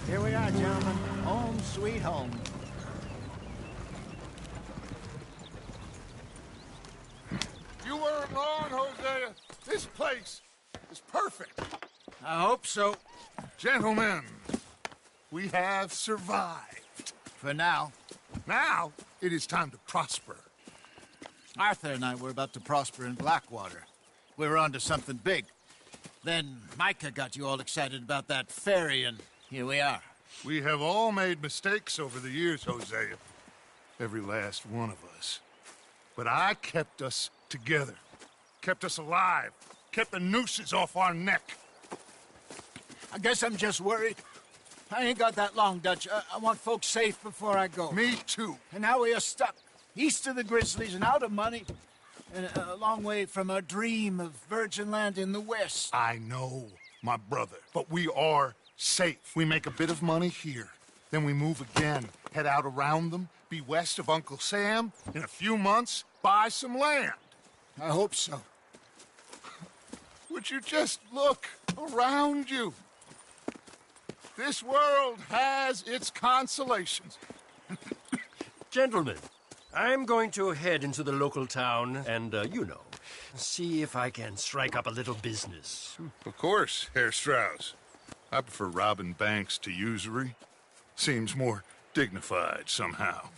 L: Here we are, gentlemen. Home sweet home.
D: You weren't wrong, Hosea. This place is perfect.
L: I hope so.
D: Gentlemen, we have survived.
L: For now.
D: Now, it is time to prosper.
L: Arthur and I were about to prosper in Blackwater. We were onto something big. Then Micah got you all excited about that ferry, and here we are.
D: We have all made mistakes over the years, Hosea. Every last one of us. But I kept us together. Kept us alive. Kept the nooses off our neck.
L: I guess I'm just worried. I ain't got that long, Dutch. I want folks safe before I go.
D: Me too.
L: And now we are stuck. East of the Grizzlies and out of money. And a long way from our dream of virgin land in the west.
D: I know, my brother. But we are safe. We make a bit of money here. Then we move again. Head out around them. Be west of Uncle Sam. In a few months, buy some land.
L: I hope so.
D: Would you just look around you? This world has its consolations.
I: Gentlemen, I'm going to head into the local town and, see if I can strike up a little business.
D: Of course, Herr Strauss. I prefer robbing banks to usury. Seems more dignified somehow.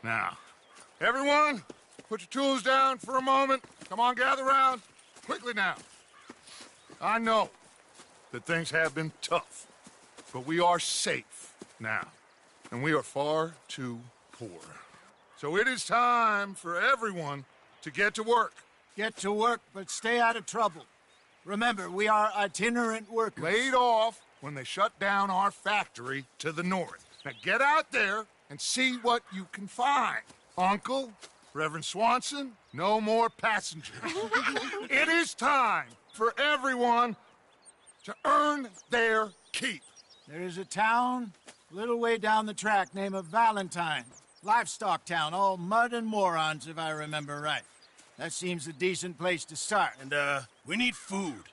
D: Now, everyone, put your tools down for a moment. Come on, gather round. Quickly now. I know that things have been tough, but we are safe now, and we are far too poor. So it is time for everyone to get to work.
L: Get to work, but stay out of trouble. Remember, we are itinerant workers.
D: Laid off when they shut down our factory to the north. Now get out there and see what you can find. Uncle, Reverend Swanson, no more passengers. It is time for everyone to earn their keep.
L: There is a town a little way down the track named Valentine. Livestock town, all mud and morons, if I remember right. That seems a decent place to start.
A: And, we need food.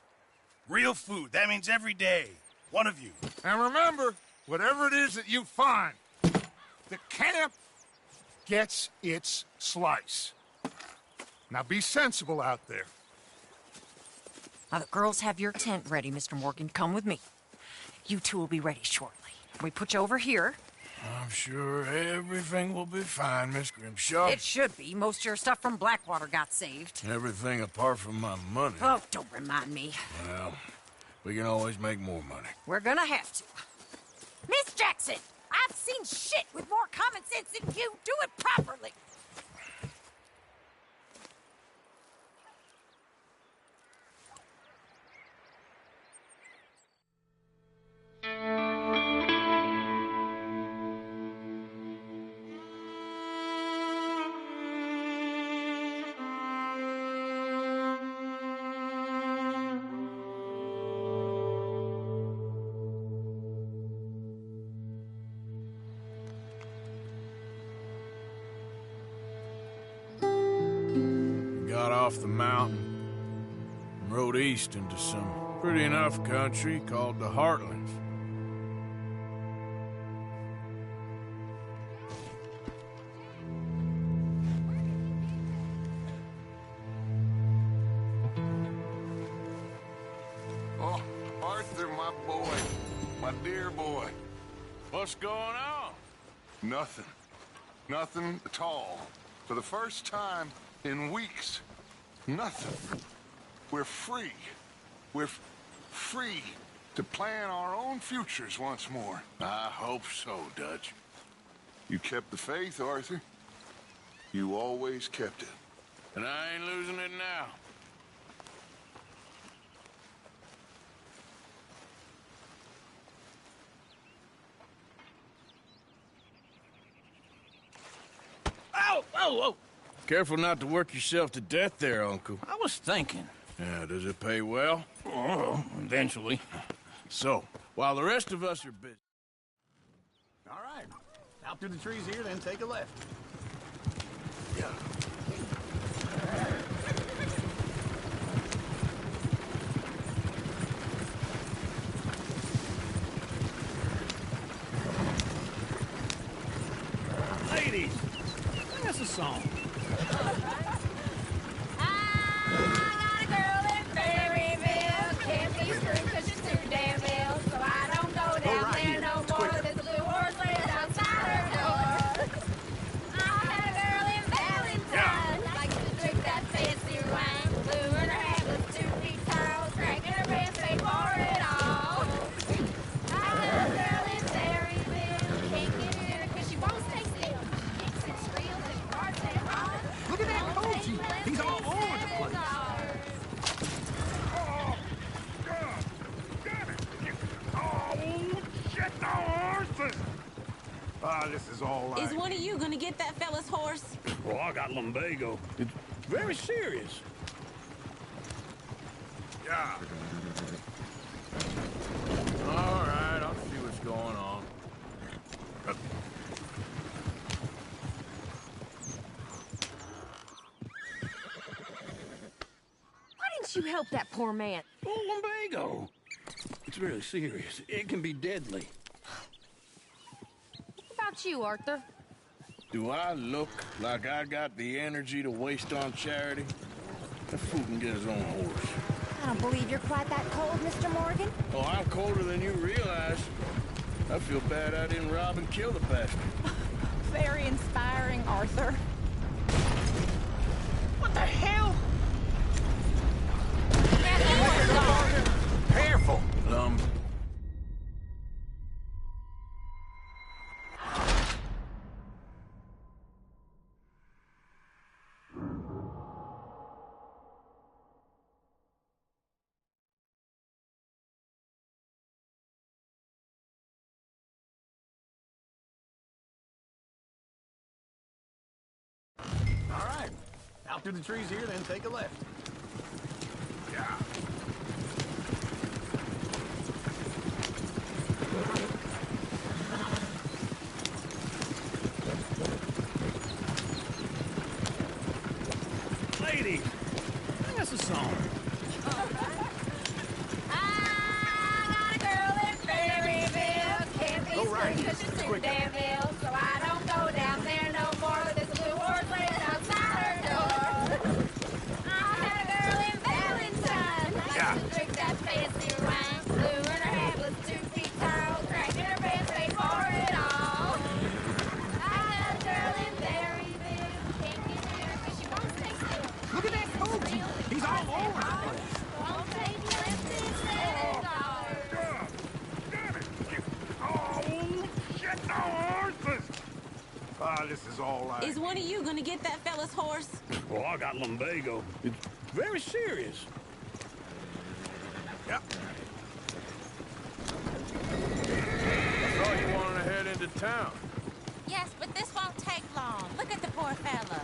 A: Real food. That means every day. One of you.
D: And remember, whatever it is that you find, the camp gets its slice. Now be sensible out there.
N: Now the girls have your tent ready, Mr. Morgan. Come with me. You two will be ready shortly. We put you over here.
B: I'm sure everything will be fine, Miss Grimshaw.
N: It should be. Most of your stuff from Blackwater got saved.
B: Everything apart from my money.
N: Oh, don't remind me.
B: Well, We can always make more money.
N: We're gonna have to. Miss Jackson, I've seen shit with more common sense than you. Do it properly.
B: Got off the mountain and rode east into some pretty enough country called the Heartlands.
D: Oh, Arthur, my boy. My dear boy.
B: What's going on?
D: Nothing. Nothing at all. For the first time in weeks. Nothing. We're free. We're free to plan our own futures once more.
A: I hope so, Dutch.
D: You kept the faith, Arthur. You always kept it.
B: And I ain't losing it now.
A: Ow! Oh, oh!
B: Careful not to work yourself to death there, Uncle.
A: I was thinking.
B: Yeah, does it pay well?
A: Oh, eventually.
B: So, while the rest of us are busy...
C: All right. Out through the trees here, then take a left.
B: Yeah.
J: Ladies, sing us a song. Look at that Koji. He's all over the place.
D: Oh, God! Damn it! Oh, shit, no, Arthur! Ah, this is all right.
O: Is one of you gonna get that fella's horse?
J: Oh, I got lumbago. It's very serious.
B: Yeah. All right, I'll see what's going on.
O: Why didn't you help that poor man?
J: Oh, lumbago. It's very serious. It can be deadly.
O: What about you, Arthur?
B: Do I look like I got the energy to waste on charity? That fool can get his own horse.
K: I don't believe you're quite that cold, Mr. Morgan.
B: Oh, I'm colder than you realize. I feel bad I didn't rob and kill the bastard.
K: Very inspiring, Arthur.
J: What the hell?
C: Careful! All right. Out through the trees here, then take a left.
B: Yeah.
J: Ladies, sing us a song.
K: Go right. Damn ill, so I don't go down there no more with this blue horse laying outside her door. I had a girl in Valentine. I used to drink that fancy wine. Blue and her head was 2 feet tall. Cracking her pants, paid for it all. I had a girl in Berryville. Can't get near because she won't stay still.
J: Look at that Koji. He's all over the place.
K: Won't take left instead of
O: Is one of you gonna get that fella's horse?
P: Well, I got lumbago. It's very serious.
B: Yep. I thought you wanted to head into town.
K: Yes, but this won't take long. Look at the poor fella.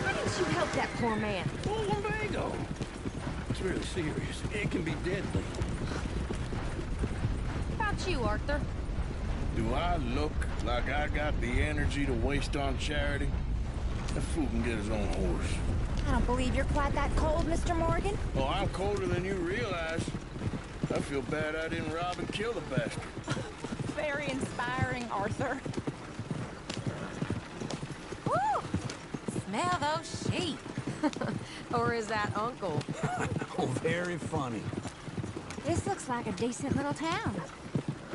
O: Why didn't you help that poor man?
P: Well, lumbago. It's really serious. It can be deadly.
O: How about you, Arthur?
F: Do I look like I got the energy to waste on charity? That fool can get his own horse.
K: I don't believe you're quite that cold, Mr. Morgan.
F: Oh, I'm colder than you realize. I feel bad I didn't rob and kill the bastard.
K: Very inspiring, Arthur. Woo! Smell those sheep.
O: Or is that Uncle?
P: Oh, very funny.
K: This looks like a decent little town.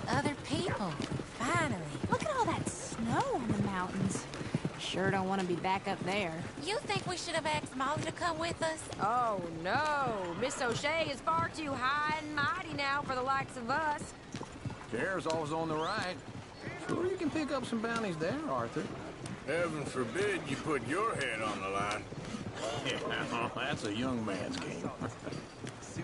K: Other people, finally. Look at all that snow on the mountains.
O: Sure don't want to be back up there.
K: You think we should have asked Molly to come with us?
O: Oh, no. Miss O'Shea is far too high and mighty now for the likes of us.
M: Chair's always on the right. Sure you can pick up some bounties there, Arthur.
B: Heaven forbid you put your head on the line.
M: Yeah, that's a young man's game.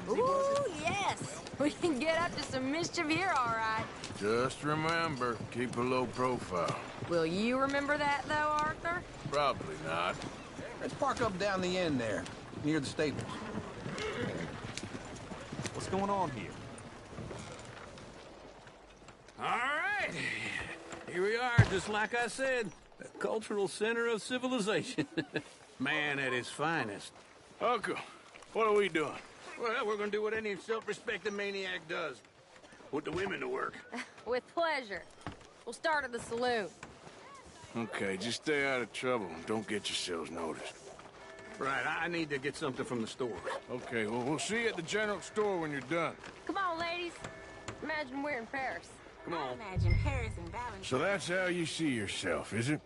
O: Ooh, yes. We can get up to some mischief here, all right.
B: Just remember, keep a low profile.
O: Will you remember that, though, Arthur?
B: Probably not.
M: Let's park up down the end there, near the stables.
Q: What's going on here?
P: All right. Here we are, just like I said. The cultural center of civilization. Man at his finest.
B: Uncle, what are we doing?
P: Well, we're gonna do what any self-respecting maniac does. Put the women to work.
O: With pleasure. We'll start at the saloon.
B: Okay, just stay out of trouble and don't get yourselves noticed.
P: Right, I need to get something from the stores.
B: Okay, well, we'll see you at the general store when you're done.
O: Come on, ladies. Imagine we're in Paris.
P: Come on.
K: Imagine Paris and Valentine.
B: So that's how you see yourself, is it?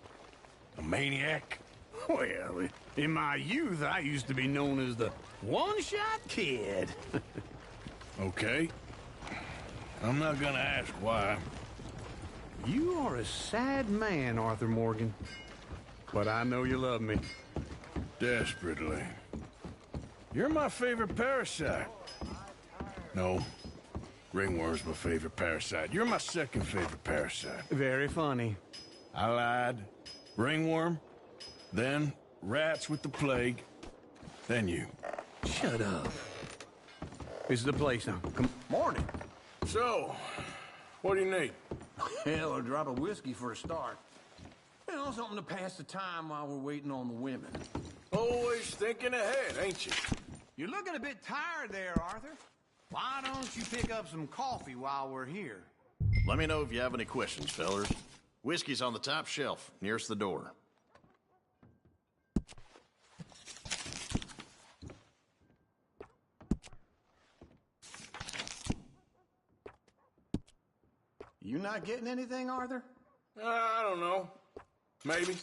B: A maniac?
P: Well, in my youth, I used to be known as the one-shot kid.
B: Okay. I'm not gonna ask why.
P: You are a sad man, Arthur Morgan. But I know you love me.
B: Desperately. You're my favorite parasite. No. Ringworm's my favorite parasite. You're my second favorite parasite.
P: Very funny.
B: I lied. Ringworm. Then rats with the plague. Then you.
P: Shut up. This is the place now. Come morning.
B: So, what do you need?
M: Hell, a drop of whiskey for a start. You know, something to pass the time while we're waiting on the women.
B: Always thinking ahead, ain't you?
J: You're looking a bit tired there, Arthur. Why don't you pick up some coffee while we're here?
Q: Let me know if you have any questions, fellers. Whiskey's on the top shelf, nearest the door.
J: You not getting anything, Arthur?
B: I don't know. Maybe.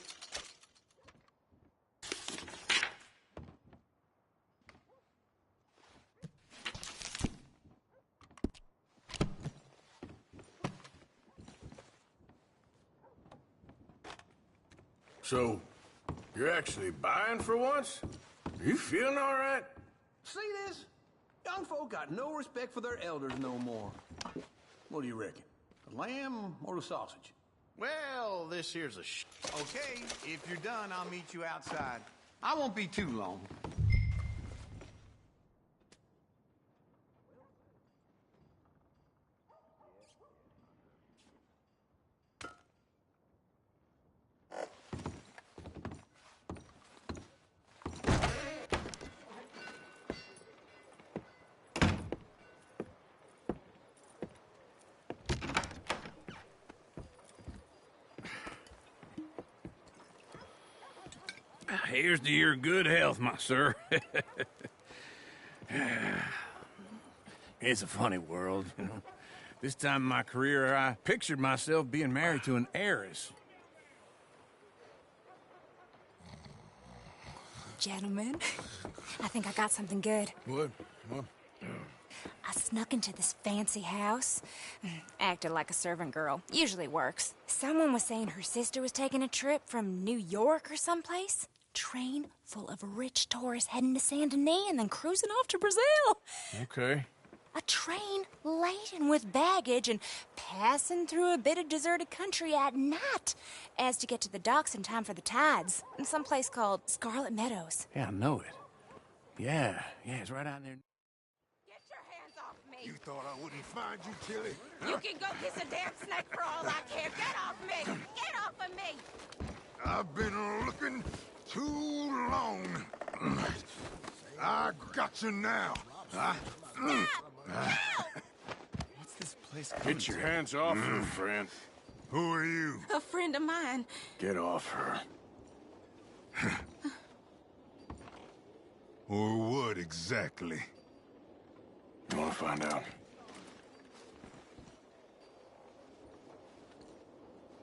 B: So, you're actually buying for once? Are you feeling all right?
M: See this? Young folk got no respect for their elders no more. What do you reckon? The lamb or the sausage?
Q: Well, this here's a
J: Okay, if you're done, I'll meet you outside. I won't be too long.
P: Here's to your good health, my sir. It's a funny world, you know. This time in my career, I pictured myself being married to an heiress.
R: Gentlemen, I think I got something good.
B: What? What?
R: I snuck into this fancy house. Acted like a servant girl. Usually works. Someone was saying her sister was taking a trip from New York or someplace. Train full of rich tourists heading to Saint Denis and then cruising off to Brazil.
B: Okay.
R: A train laden with baggage and passing through a bit of deserted country at night as to get to the docks in time for the tides in some place called Scarlet Meadows.
A: Yeah, I know it. Yeah, it's right out there.
O: Get your hands off me!
D: You thought I wouldn't find you, Tilly?
O: You can go kiss a damn snake for all I care. Get off me! Get off of me!
D: I've been looking too long. I got you now.
H: What's this place?
B: Get your hands off her, friend.
D: Who are you?
O: A friend of mine.
B: Get off her.
D: Or what exactly?
B: You want to find out?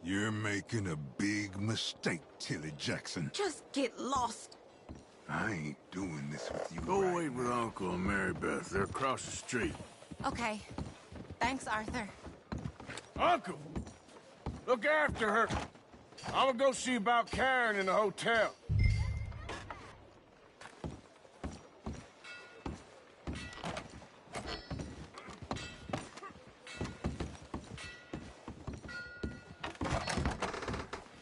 D: You're making a big mistake, Tilly Jackson.
O: Just get lost.
D: I ain't doing this with you.
B: Go wait with Uncle and Mary Beth. They're across the street.
O: Okay. Thanks, Arthur.
B: Uncle! Look after her. I'm gonna go see about Karen in the hotel.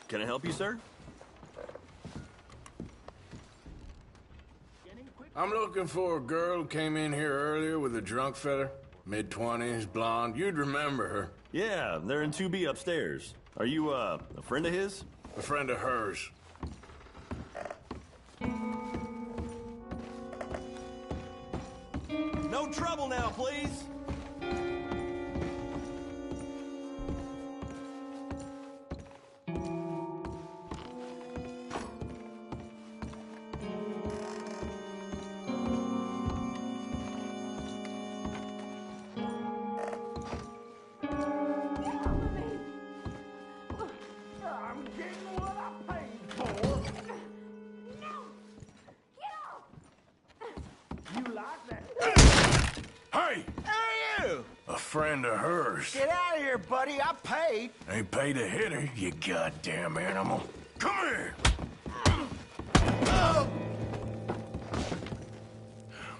S: Can I help you, sir?
B: I'm looking for a girl who came in here earlier with a drunk fella. Mid-20s, blonde. You'd remember her.
S: Yeah, they're in 2B upstairs. Are you, a friend of his?
B: A friend of hers.
S: No trouble now, please!
B: Friend of hers.
J: Get out of here, buddy. I paid.
B: Ain't paid to hit her, you goddamn animal. Come here!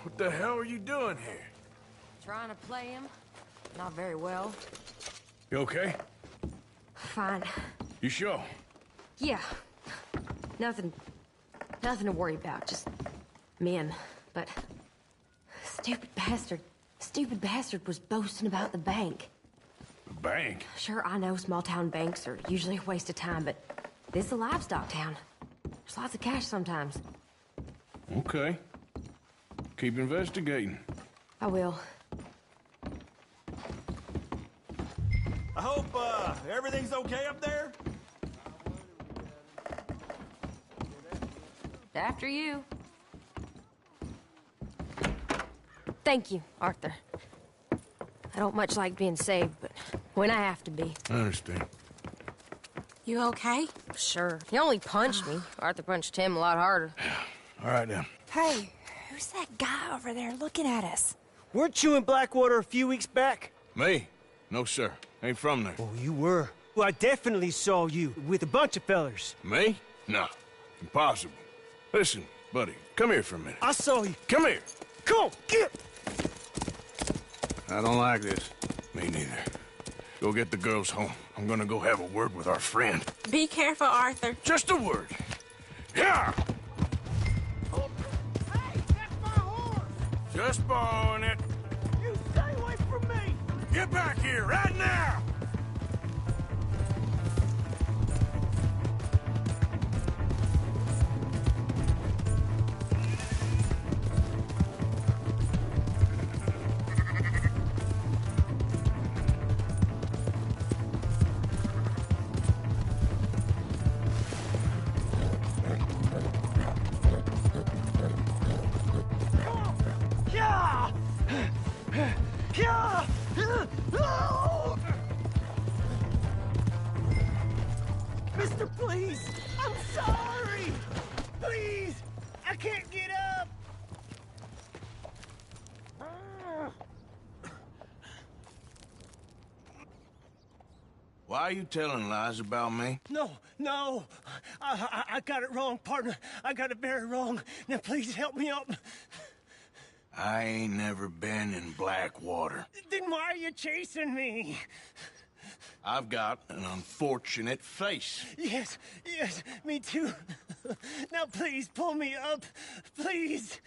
B: What the hell are you doing here?
O: Trying to play him. Not very well.
B: You okay?
O: Fine.
B: You sure?
O: Yeah. Nothing to worry about. Just men. But stupid bastard was boasting about the bank.
B: The bank?
O: Sure, I know small-town banks are usually a waste of time, but this is a livestock town. There's lots of cash sometimes.
B: Okay. Keep investigating.
O: I will.
S: I hope, everything's okay up there?
O: After you. Thank you, Arthur. I don't much like being saved, but when I have to be.
B: I understand.
O: You okay? Sure. He only punched me. Arthur punched him a lot harder.
B: All right, then.
R: Hey, who's that guy over there looking at us?
J: Weren't you in Blackwater a few weeks back?
B: Me? No, sir. Ain't from there.
J: Oh, you were. Well, I definitely saw you with a bunch of fellers.
B: Me? No. Impossible. Listen, buddy, come here for a minute.
J: I saw you.
B: Come here.
J: Come on, get!
B: I don't like this. Me neither. Go get the girls home. I'm gonna go have a word with our friend.
O: Be careful, Arthur.
B: Just a word. Yeah!
J: Hey, that's my horse!
B: Just borrowing it.
J: You stay away from me!
B: Get back here, right now!
J: Mister, please! I'm sorry! Please! I can't get up!
B: Why are you telling lies about me?
I: No, no. I got it wrong, partner. I got it very wrong. Now, please help me up.
B: I ain't never been in Blackwater.
I: Then why are you chasing me?
B: I've got an unfortunate face.
I: Yes, me too. Now, please, pull me up. Please.